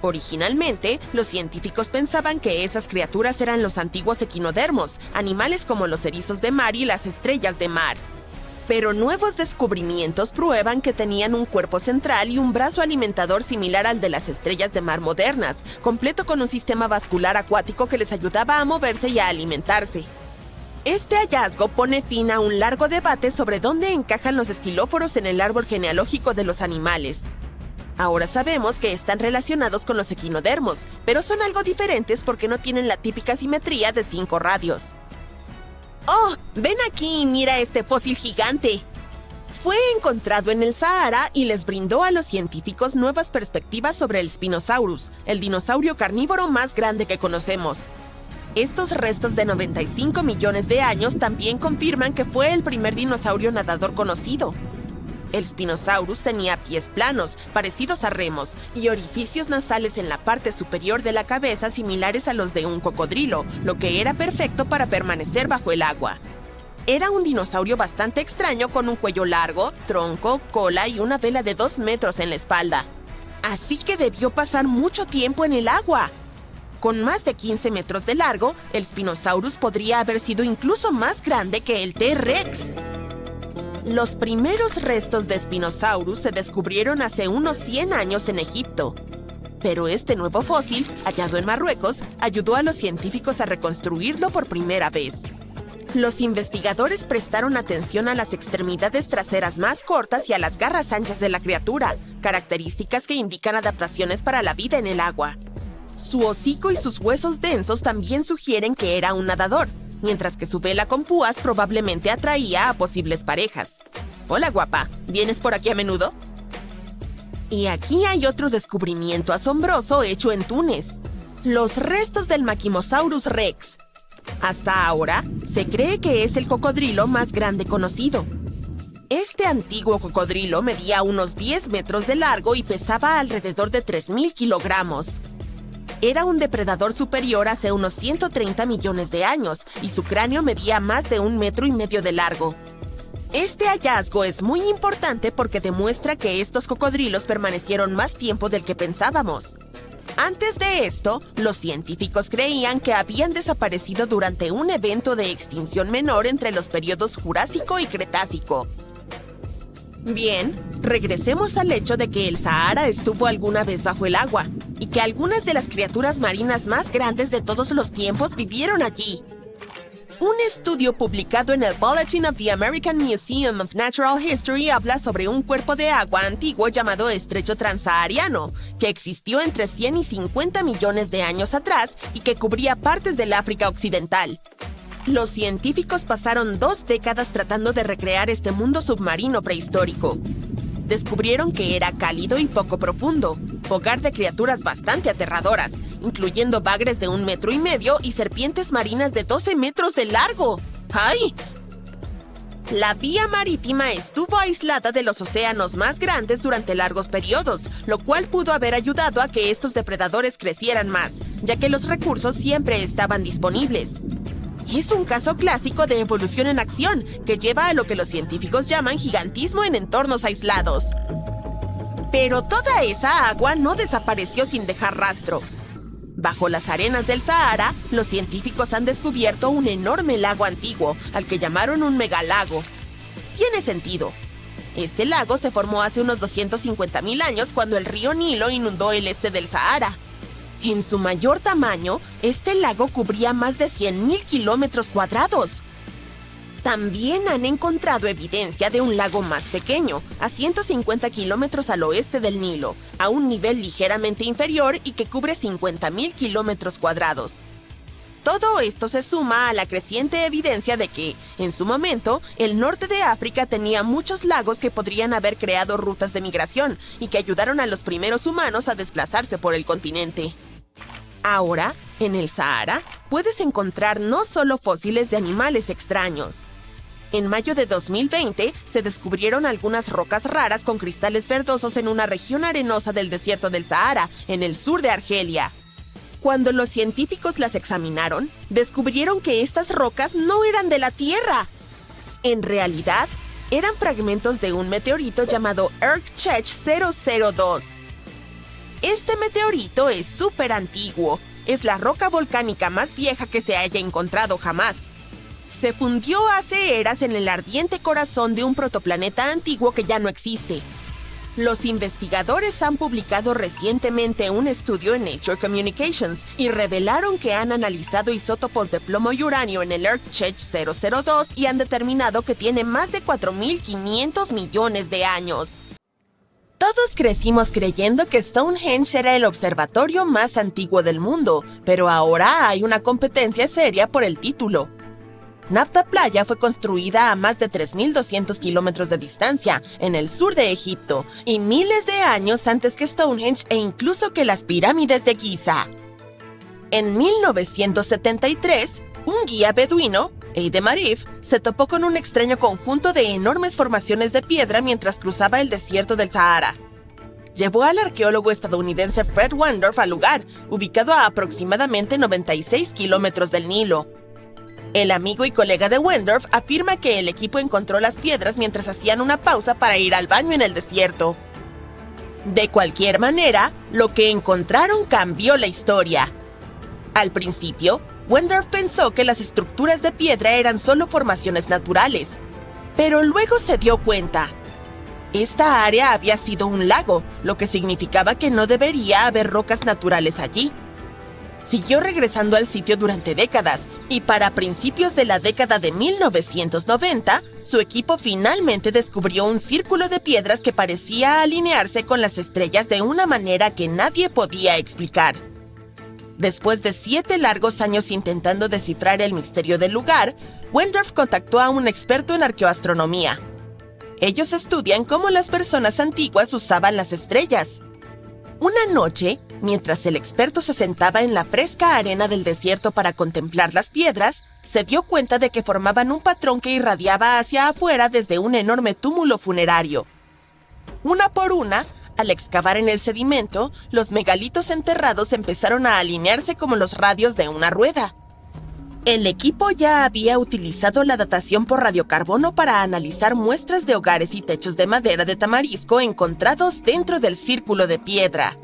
Originalmente, los científicos pensaban que esas criaturas eran los antiguos equinodermos, animales como los erizos de mar y las estrellas de mar. Pero nuevos descubrimientos prueban que tenían un cuerpo central y un brazo alimentador similar al de las estrellas de mar modernas, completo con un sistema vascular acuático que les ayudaba a moverse y a alimentarse. Este hallazgo pone fin a un largo debate sobre dónde encajan los estilóforos en el árbol genealógico de los animales. Ahora sabemos que están relacionados con los equinodermos, pero son algo diferentes porque no tienen la típica simetría de 5 radios. ¡Oh! ¡Ven aquí y mira este fósil gigante! Fue encontrado en el Sahara y les brindó a los científicos nuevas perspectivas sobre el Spinosaurus, el dinosaurio carnívoro más grande que conocemos. Estos restos de 95 millones de años también confirman que fue el primer dinosaurio nadador conocido. El Spinosaurus tenía pies planos, parecidos a remos, y orificios nasales en la parte superior de la cabeza similares a los de un cocodrilo, lo que era perfecto para permanecer bajo el agua. Era un dinosaurio bastante extraño con un cuello largo, tronco, cola y una vela de 2 metros en la espalda. Así que debió pasar mucho tiempo en el agua. Con más de 15 metros de largo, el Spinosaurus podría haber sido incluso más grande que el T-Rex. Los primeros restos de Spinosaurus se descubrieron hace unos 100 años en Egipto. Pero este nuevo fósil, hallado en Marruecos, ayudó a los científicos a reconstruirlo por primera vez. Los investigadores prestaron atención a las extremidades traseras más cortas y a las garras anchas de la criatura, características que indican adaptaciones para la vida en el agua. Su hocico y sus huesos densos también sugieren que era un nadador, mientras que su vela con púas probablemente atraía a posibles parejas. Hola, guapa, ¿vienes por aquí a menudo? Y aquí hay otro descubrimiento asombroso hecho en Túnez: los restos del Maquimosaurus rex. Hasta ahora, se cree que es el cocodrilo más grande conocido. Este antiguo cocodrilo medía unos 10 metros de largo y pesaba alrededor de 3.000 kilogramos. Era un depredador superior hace unos 130 millones de años y su cráneo medía más de 1,5 metros de largo. Este hallazgo es muy importante porque demuestra que estos cocodrilos permanecieron más tiempo del que pensábamos. Antes de esto, los científicos creían que habían desaparecido durante un evento de extinción menor entre los periodos Jurásico y Cretácico. Bien, regresemos al hecho de que el Sahara estuvo alguna vez bajo el agua y que algunas de las criaturas marinas más grandes de todos los tiempos vivieron allí. Un estudio publicado en el Bulletin of the American Museum of Natural History habla sobre un cuerpo de agua antiguo llamado Estrecho Transahariano, que existió entre 100 y 50 millones de años atrás y que cubría partes del África Occidental. Los científicos pasaron 2 décadas tratando de recrear este mundo submarino prehistórico. Descubrieron que era cálido y poco profundo, hogar de criaturas bastante aterradoras, incluyendo bagres de 1,5 metros y serpientes marinas de 12 metros de largo. ¡Ay! La vía marítima estuvo aislada de los océanos más grandes durante largos periodos, lo cual pudo haber ayudado a que estos depredadores crecieran más, ya que los recursos siempre estaban disponibles. Es un caso clásico de evolución en acción, que lleva a lo que los científicos llaman gigantismo en entornos aislados. Pero toda esa agua no desapareció sin dejar rastro. Bajo las arenas del Sahara, los científicos han descubierto un enorme lago antiguo, al que llamaron un megalago. Tiene sentido. Este lago se formó hace unos 250.000 años cuando el río Nilo inundó el este del Sahara. En su mayor tamaño, este lago cubría más de 100.000 kilómetros cuadrados. También han encontrado evidencia de un lago más pequeño, a 150 kilómetros al oeste del Nilo, a un nivel ligeramente inferior y que cubre 50.000 kilómetros cuadrados. Todo esto se suma a la creciente evidencia de que, en su momento, el norte de África tenía muchos lagos que podrían haber creado rutas de migración y que ayudaron a los primeros humanos a desplazarse por el continente. Ahora, en el Sahara, puedes encontrar no solo fósiles de animales extraños. En mayo de 2020, se descubrieron algunas rocas raras con cristales verdosos en una región arenosa del desierto del Sahara, en el sur de Argelia. Cuando los científicos las examinaron, descubrieron que estas rocas no eran de la Tierra. En realidad, eran fragmentos de un meteorito llamado Erkchech 002. Este meteorito es súper antiguo. Es la roca volcánica más vieja que se haya encontrado jamás. Se fundió hace eras en el ardiente corazón de un protoplaneta antiguo que ya no existe. Los investigadores han publicado recientemente un estudio en Nature Communications y revelaron que han analizado isótopos de plomo y uranio en el Erkchech 002 y han determinado que tiene más de 4.500 millones de años. Todos crecimos creyendo que Stonehenge era el observatorio más antiguo del mundo, pero ahora hay una competencia seria por el título. Nafta Playa fue construida a más de 3.200 kilómetros de distancia, en el sur de Egipto, y miles de años antes que Stonehenge e incluso que las pirámides de Giza. En 1973, un guía beduino, Eidem Arif, se topó con un extraño conjunto de enormes formaciones de piedra mientras cruzaba el desierto del Sahara. Llevó al arqueólogo estadounidense Fred Wendorf al lugar, ubicado a aproximadamente 96 kilómetros del Nilo. El amigo y colega de Wendorf afirma que el equipo encontró las piedras mientras hacían una pausa para ir al baño en el desierto. De cualquier manera, lo que encontraron cambió la historia. Al principio, Wendorf pensó que las estructuras de piedra eran solo formaciones naturales, pero luego se dio cuenta. Esta área había sido un lago, lo que significaba que no debería haber rocas naturales allí. Siguió regresando al sitio durante décadas, y para principios de la década de 1990, su equipo finalmente descubrió un círculo de piedras que parecía alinearse con las estrellas de una manera que nadie podía explicar. Después de 7 largos años intentando descifrar el misterio del lugar, Wendorf contactó a un experto en arqueoastronomía. Ellos estudian cómo las personas antiguas usaban las estrellas. Una noche, mientras el experto se sentaba en la fresca arena del desierto para contemplar las piedras, se dio cuenta de que formaban un patrón que irradiaba hacia afuera desde un enorme túmulo funerario. Una por una, al excavar en el sedimento, los megalitos enterrados empezaron a alinearse como los radios de una rueda. El equipo ya había utilizado la datación por radiocarbono para analizar muestras de hogares y techos de madera de tamarisco encontrados dentro del círculo de piedra.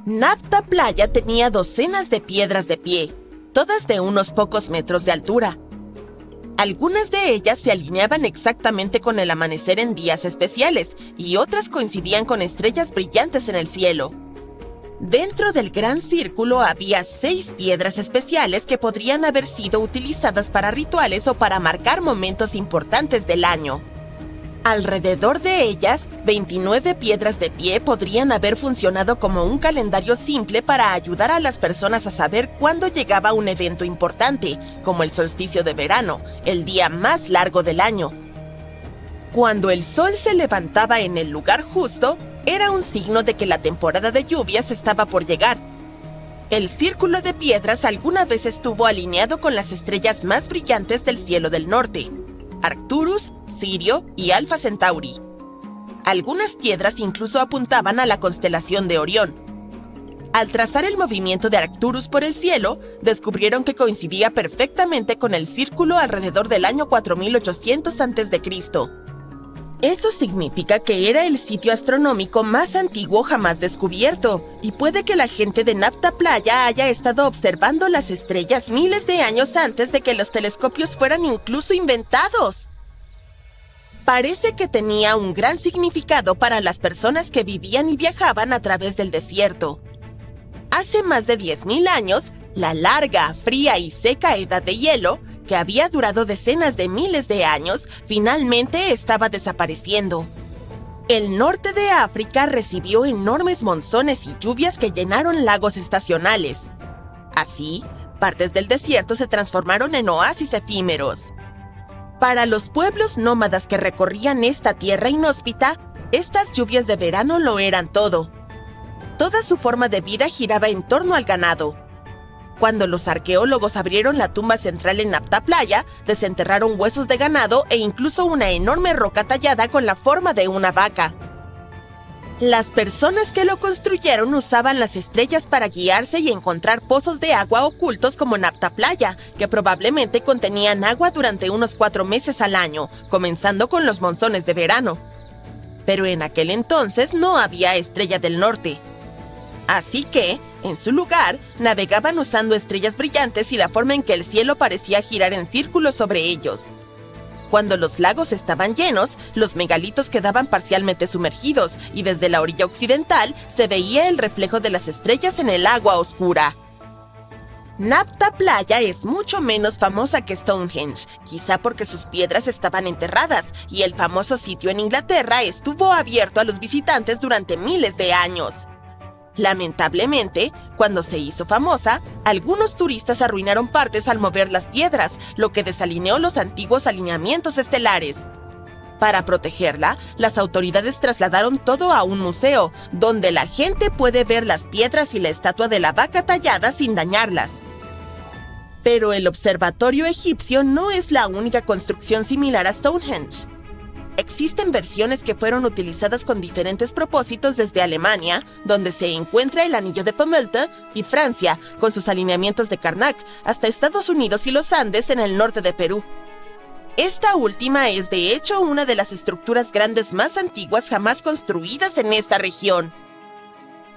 Nafta Playa tenía docenas de piedras de pie, todas de unos pocos metros de altura. Algunas de ellas se alineaban exactamente con el amanecer en días especiales y otras coincidían con estrellas brillantes en el cielo. Dentro del gran círculo había 6 piedras especiales que podrían haber sido utilizadas para rituales o para marcar momentos importantes del año. Alrededor de ellas, 29 piedras de pie podrían haber funcionado como un calendario simple para ayudar a las personas a saber cuándo llegaba un evento importante, como el solsticio de verano, el día más largo del año. Cuando el sol se levantaba en el lugar justo, era un signo de que la temporada de lluvias estaba por llegar. El círculo de piedras alguna vez estuvo alineado con las estrellas más brillantes del cielo del norte: Arcturus, Sirio y Alpha Centauri. Algunas piedras incluso apuntaban a la constelación de Orión. Al trazar el movimiento de Arcturus por el cielo, descubrieron que coincidía perfectamente con el círculo alrededor del año 4800 a.C. Eso significa que era el sitio astronómico más antiguo jamás descubierto, y puede que la gente de Napta Playa haya estado observando las estrellas miles de años antes de que los telescopios fueran incluso inventados. Parece que tenía un gran significado para las personas que vivían y viajaban a través del desierto. Hace más de 10.000 años, la larga, fría y seca edad de hielo, que había durado decenas de miles de años, finalmente estaba desapareciendo. El norte de África recibió enormes monzones y lluvias que llenaron lagos estacionales. Así, partes del desierto se transformaron en oasis efímeros. Para los pueblos nómadas que recorrían esta tierra inhóspita, estas lluvias de verano lo eran todo. Toda su forma de vida giraba en torno al ganado. Cuando los arqueólogos abrieron la tumba central en Napta Playa, desenterraron huesos de ganado e incluso una enorme roca tallada con la forma de una vaca. Las personas que lo construyeron usaban las estrellas para guiarse y encontrar pozos de agua ocultos como Napta Playa, que probablemente contenían agua durante unos 4 meses al año, comenzando con los monzones de verano. Pero en aquel entonces no había estrella del norte. Así que, en su lugar, navegaban usando estrellas brillantes y la forma en que el cielo parecía girar en círculos sobre ellos. Cuando los lagos estaban llenos, los megalitos quedaban parcialmente sumergidos y desde la orilla occidental se veía el reflejo de las estrellas en el agua oscura. Napta Playa es mucho menos famosa que Stonehenge, quizá porque sus piedras estaban enterradas y el famoso sitio en Inglaterra estuvo abierto a los visitantes durante miles de años. Lamentablemente, cuando se hizo famosa, algunos turistas arruinaron partes al mover las piedras, lo que desalineó los antiguos alineamientos estelares. Para protegerla, las autoridades trasladaron todo a un museo, donde la gente puede ver las piedras y la estatua de la vaca tallada sin dañarlas. Pero el observatorio egipcio no es la única construcción similar a Stonehenge. Existen versiones que fueron utilizadas con diferentes propósitos desde Alemania, donde se encuentra el Anillo de Pamelte, y Francia, con sus alineamientos de Karnak, hasta Estados Unidos y los Andes en el norte de Perú. Esta última es de hecho una de las estructuras grandes más antiguas jamás construidas en esta región.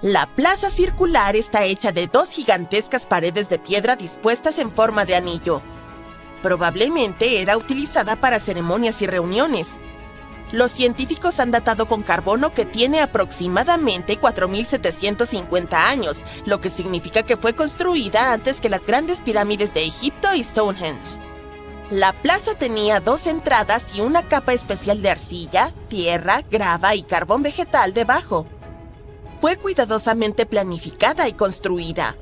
La plaza circular está hecha de 2 gigantescas paredes de piedra dispuestas en forma de anillo. Probablemente era utilizada para ceremonias y reuniones. Los científicos han datado con carbono que tiene aproximadamente 4.750 años, lo que significa que fue construida antes que las grandes pirámides de Egipto y Stonehenge. La plaza tenía 2 entradas y una capa especial de arcilla, tierra, grava y carbón vegetal debajo. Fue cuidadosamente planificada y construida.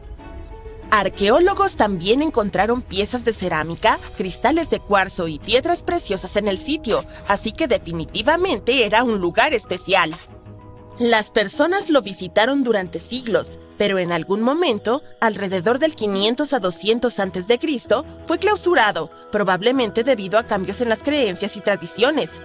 Arqueólogos también encontraron piezas de cerámica, cristales de cuarzo y piedras preciosas en el sitio, así que definitivamente era un lugar especial. Las personas lo visitaron durante siglos, pero en algún momento, alrededor del 500 a 200 a.C., fue clausurado, probablemente debido a cambios en las creencias y tradiciones.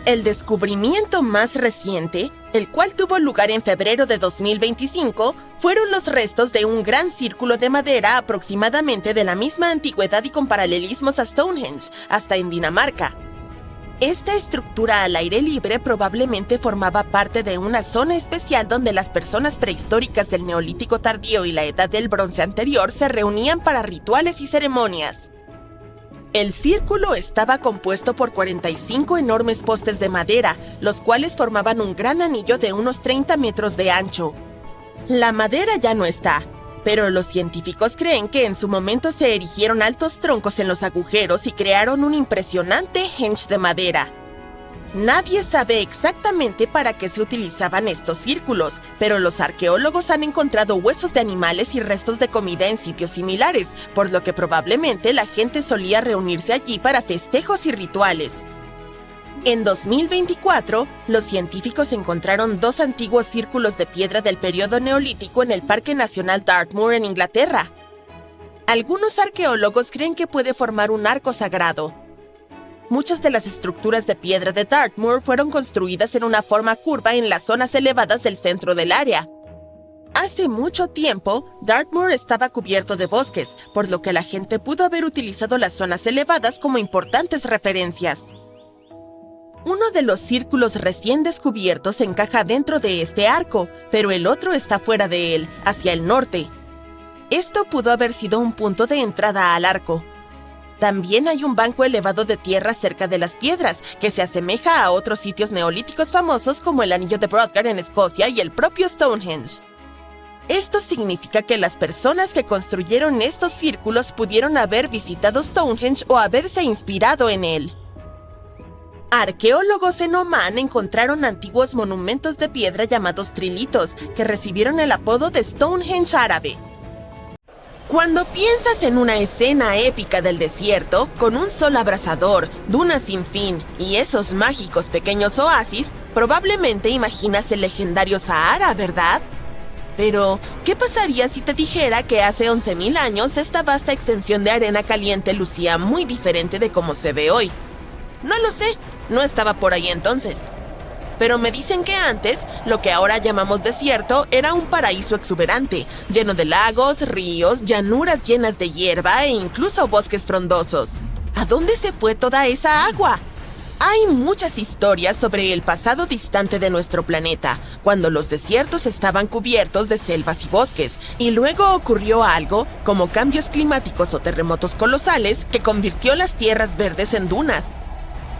El descubrimiento más reciente, el cual tuvo lugar en febrero de 2025, fueron los restos de un gran círculo de madera aproximadamente de la misma antigüedad y con paralelismos a Stonehenge, hasta en Dinamarca. Esta estructura al aire libre probablemente formaba parte de una zona especial donde las personas prehistóricas del Neolítico tardío y la Edad del Bronce anterior se reunían para rituales y ceremonias. El círculo estaba compuesto por 45 enormes postes de madera, los cuales formaban un gran anillo de unos 30 metros de ancho. La madera ya no está, pero los científicos creen que en su momento se erigieron altos troncos en los agujeros y crearon un impresionante henge de madera. Nadie sabe exactamente para qué se utilizaban estos círculos, pero los arqueólogos han encontrado huesos de animales y restos de comida en sitios similares, por lo que probablemente la gente solía reunirse allí para festejos y rituales. En 2024, los científicos encontraron 2 antiguos círculos de piedra del periodo neolítico en el Parque Nacional Dartmoor en Inglaterra. Algunos arqueólogos creen que puede formar un arco sagrado. Muchas de las estructuras de piedra de Dartmoor fueron construidas en una forma curva en las zonas elevadas del centro del área. Hace mucho tiempo, Dartmoor estaba cubierto de bosques, por lo que la gente pudo haber utilizado las zonas elevadas como importantes referencias. Uno de los círculos recién descubiertos encaja dentro de este arco, pero el otro está fuera de él, hacia el norte. Esto pudo haber sido un punto de entrada al arco. También hay un banco elevado de tierra cerca de las piedras, que se asemeja a otros sitios neolíticos famosos como el Anillo de Brodgar en Escocia y el propio Stonehenge. Esto significa que las personas que construyeron estos círculos pudieron haber visitado Stonehenge o haberse inspirado en él. Arqueólogos en Omán encontraron antiguos monumentos de piedra llamados trilitos, que recibieron el apodo de Stonehenge árabe. Cuando piensas en una escena épica del desierto, con un sol abrasador, dunas sin fin y esos mágicos pequeños oasis, probablemente imaginas el legendario Sahara, ¿verdad? Pero, ¿qué pasaría si te dijera que hace 11.000 años esta vasta extensión de arena caliente lucía muy diferente de cómo se ve hoy? No lo sé, no estaba por ahí entonces. Pero me dicen que antes, lo que ahora llamamos desierto era un paraíso exuberante, lleno de lagos, ríos, llanuras llenas de hierba e incluso bosques frondosos. ¿A dónde se fue toda esa agua? Hay muchas historias sobre el pasado distante de nuestro planeta, cuando los desiertos estaban cubiertos de selvas y bosques, y luego ocurrió algo, como cambios climáticos o terremotos colosales, que convirtió las tierras verdes en dunas.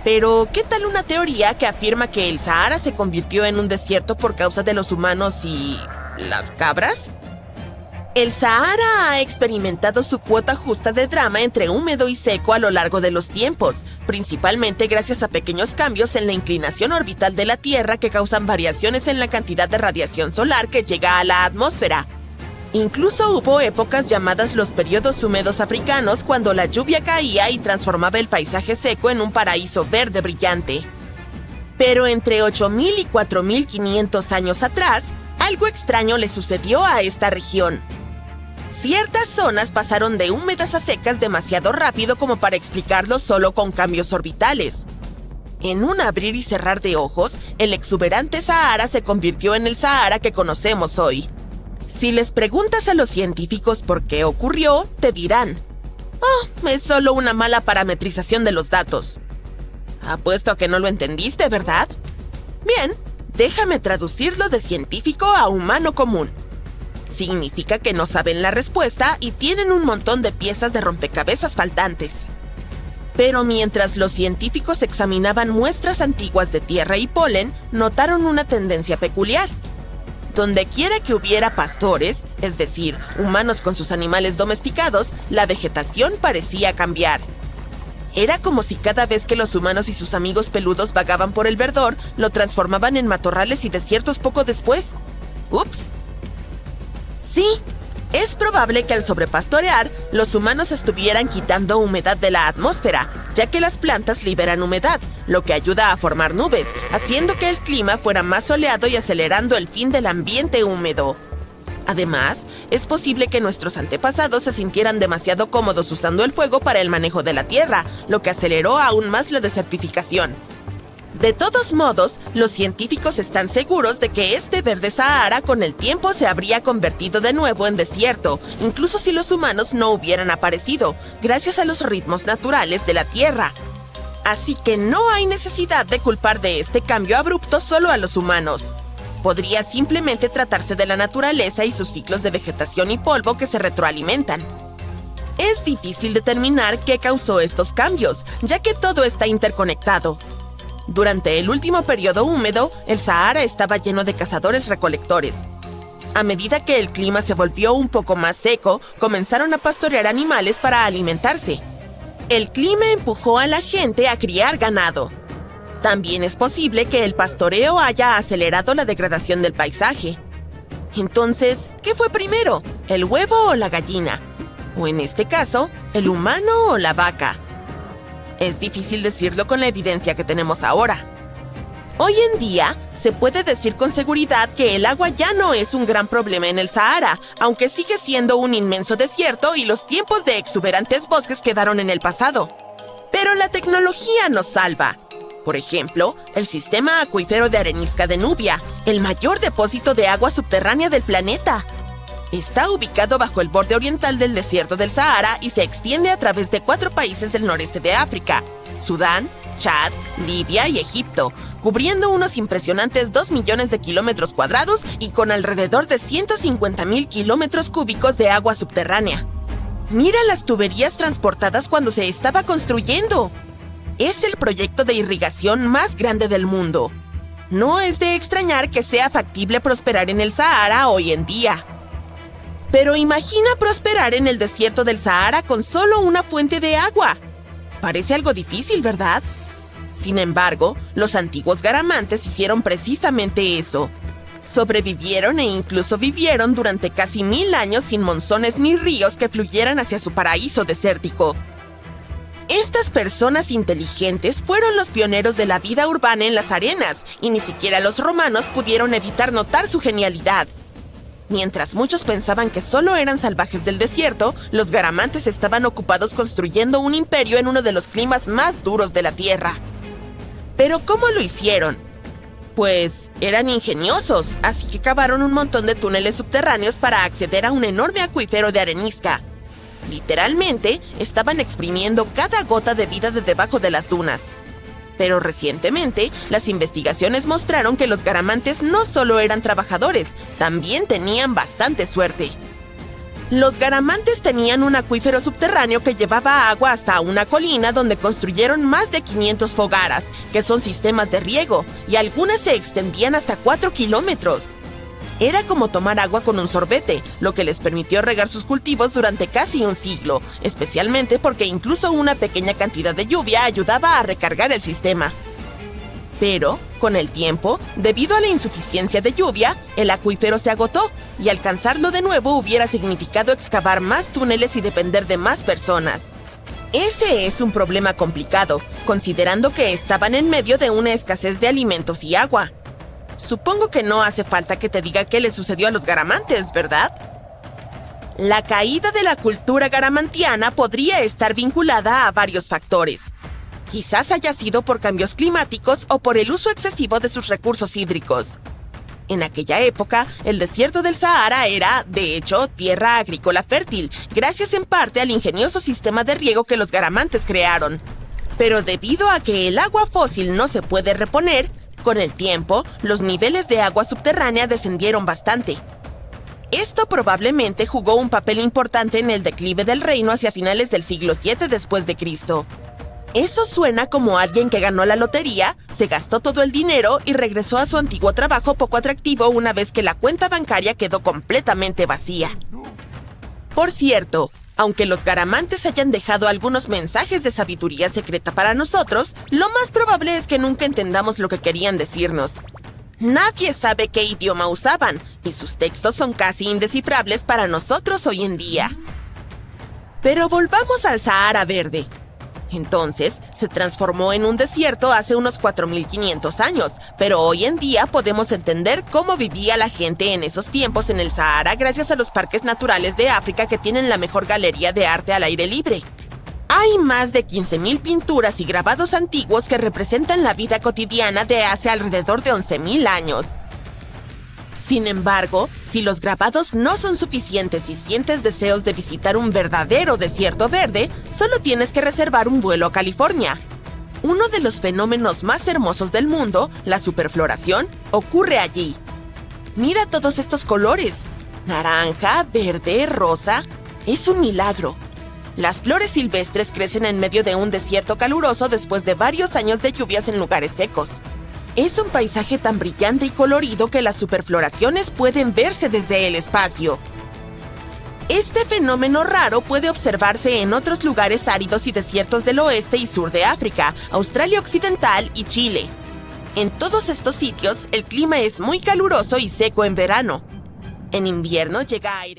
Pero, ¿qué tal una teoría que afirma que el Sahara se convirtió en un desierto por causa de los humanos y... ¿las cabras? El Sahara ha experimentado su cuota justa de drama entre húmedo y seco a lo largo de los tiempos, principalmente gracias a pequeños cambios en la inclinación orbital de la Tierra que causan variaciones en la cantidad de radiación solar que llega a la atmósfera. Incluso hubo épocas llamadas los periodos húmedos africanos cuando la lluvia caía y transformaba el paisaje seco en un paraíso verde brillante. Pero entre 8.000 y 4.500 años atrás, algo extraño le sucedió a esta región. Ciertas zonas pasaron de húmedas a secas demasiado rápido como para explicarlo solo con cambios orbitales. En un abrir y cerrar de ojos, el exuberante Sahara se convirtió en el Sahara que conocemos hoy. Si les preguntas a los científicos por qué ocurrió, te dirán: «Oh, es solo una mala parametrización de los datos». Apuesto a que no lo entendiste, ¿verdad? Bien, déjame traducirlo de científico a humano común. Significa que no saben la respuesta y tienen un montón de piezas de rompecabezas faltantes. Pero mientras los científicos examinaban muestras antiguas de tierra y polen, notaron una tendencia peculiar. Donde quiera que hubiera pastores, es decir, humanos con sus animales domesticados, la vegetación parecía cambiar. Era como si cada vez que los humanos y sus amigos peludos vagaban por el verdor, lo transformaban en matorrales y desiertos poco después. ¡Ups! Sí, es probable que al sobrepastorear, los humanos estuvieran quitando humedad de la atmósfera, ya que las plantas liberan humedad, lo que ayuda a formar nubes, haciendo que el clima fuera más soleado y acelerando el fin del ambiente húmedo. Además, es posible que nuestros antepasados se sintieran demasiado cómodos usando el fuego para el manejo de la tierra, lo que aceleró aún más la desertificación. De todos modos, los científicos están seguros de que este verde Sahara con el tiempo se habría convertido de nuevo en desierto, incluso si los humanos no hubieran aparecido, gracias a los ritmos naturales de la Tierra. Así que no hay necesidad de culpar de este cambio abrupto solo a los humanos. Podría simplemente tratarse de la naturaleza y sus ciclos de vegetación y polvo que se retroalimentan. Es difícil determinar qué causó estos cambios, ya que todo está interconectado. Durante el último periodo húmedo, el Sahara estaba lleno de cazadores-recolectores. A medida que el clima se volvió un poco más seco, comenzaron a pastorear animales para alimentarse. El clima empujó a la gente a criar ganado. También es posible que el pastoreo haya acelerado la degradación del paisaje. Entonces, ¿qué fue primero? ¿El huevo o la gallina? O en este caso, ¿el humano o la vaca? Es difícil decirlo con la evidencia que tenemos ahora. Hoy en día, se puede decir con seguridad que el agua ya no es un gran problema en el Sahara, aunque sigue siendo un inmenso desierto y los tiempos de exuberantes bosques quedaron en el pasado. Pero la tecnología nos salva. Por ejemplo, el sistema acuífero de arenisca de Nubia, el mayor depósito de agua subterránea del planeta. Está ubicado bajo el borde oriental del desierto del Sahara y se extiende a través de 4 países del noreste de África: Sudán, Chad, Libia y Egipto, cubriendo unos impresionantes 2 millones de kilómetros cuadrados y con alrededor de 150,000 kilómetros cúbicos de agua subterránea. Mira las tuberías transportadas cuando se estaba construyendo. Es el proyecto de irrigación más grande del mundo. No es de extrañar que sea factible prosperar en el Sahara hoy en día. Pero imagina prosperar en el desierto del Sahara con solo una fuente de agua. Parece algo difícil, ¿verdad? Sin embargo, los antiguos garamantes hicieron precisamente eso. Sobrevivieron e incluso vivieron durante casi 1000 años sin monzones ni ríos que fluyeran hacia su paraíso desértico. Estas personas inteligentes fueron los pioneros de la vida urbana en las arenas, y ni siquiera los romanos pudieron evitar notar su genialidad. Mientras muchos pensaban que solo eran salvajes del desierto, los garamantes estaban ocupados construyendo un imperio en uno de los climas más duros de la Tierra. ¿Pero cómo lo hicieron? Pues eran ingeniosos, así que cavaron un montón de túneles subterráneos para acceder a un enorme acuífero de arenisca. Literalmente, estaban exprimiendo cada gota de vida de debajo de las dunas. Pero recientemente, las investigaciones mostraron que los garamantes no solo eran trabajadores, también tenían bastante suerte. Los garamantes tenían un acuífero subterráneo que llevaba agua hasta una colina donde construyeron más de 500 fogaras, que son sistemas de riego, y algunas se extendían hasta 4 kilómetros. Era como tomar agua con un sorbete, lo que les permitió regar sus cultivos durante casi un siglo, especialmente porque incluso una pequeña cantidad de lluvia ayudaba a recargar el sistema. Pero, con el tiempo, debido a la insuficiencia de lluvia, el acuífero se agotó, y alcanzarlo de nuevo hubiera significado excavar más túneles y depender de más personas. Ese es un problema complicado, considerando que estaban en medio de una escasez de alimentos y agua. Supongo que no hace falta que te diga qué le sucedió a los garamantes, ¿verdad? La caída de la cultura garamantiana podría estar vinculada a varios factores. Quizás haya sido por cambios climáticos o por el uso excesivo de sus recursos hídricos. En aquella época, el desierto del Sahara era, de hecho, tierra agrícola fértil, gracias en parte al ingenioso sistema de riego que los garamantes crearon. Pero debido a que el agua fósil no se puede reponer, con el tiempo, los niveles de agua subterránea descendieron bastante. Esto probablemente jugó un papel importante en el declive del reino hacia finales del siglo VII después de Cristo. Eso suena como alguien que ganó la lotería, se gastó todo el dinero y regresó a su antiguo trabajo poco atractivo una vez que la cuenta bancaria quedó completamente vacía. Por cierto, aunque los garamantes hayan dejado algunos mensajes de sabiduría secreta para nosotros, lo más probable es que nunca entendamos lo que querían decirnos. Nadie sabe qué idioma usaban, y sus textos son casi indescifrables para nosotros hoy en día. Pero volvamos al Sahara Verde. Entonces, se transformó en un desierto hace unos 4,500 años, pero hoy en día podemos entender cómo vivía la gente en esos tiempos en el Sahara gracias a los parques naturales de África que tienen la mejor galería de arte al aire libre. Hay más de 15,000 pinturas y grabados antiguos que representan la vida cotidiana de hace alrededor de 11,000 años. Sin embargo, si los grabados no son suficientes y sientes deseos de visitar un verdadero desierto verde, solo tienes que reservar un vuelo a California. Uno de los fenómenos más hermosos del mundo, la superfloración, ocurre allí. Mira todos estos colores: naranja, verde, rosa. Es un milagro. Las flores silvestres crecen en medio de un desierto caluroso después de varios años de lluvias en lugares secos. Es un paisaje tan brillante y colorido que las superfloraciones pueden verse desde el espacio. Este fenómeno raro puede observarse en otros lugares áridos y desiertos del oeste y sur de África, Australia Occidental y Chile. En todos estos sitios, el clima es muy caluroso y seco en verano. En invierno llega aire.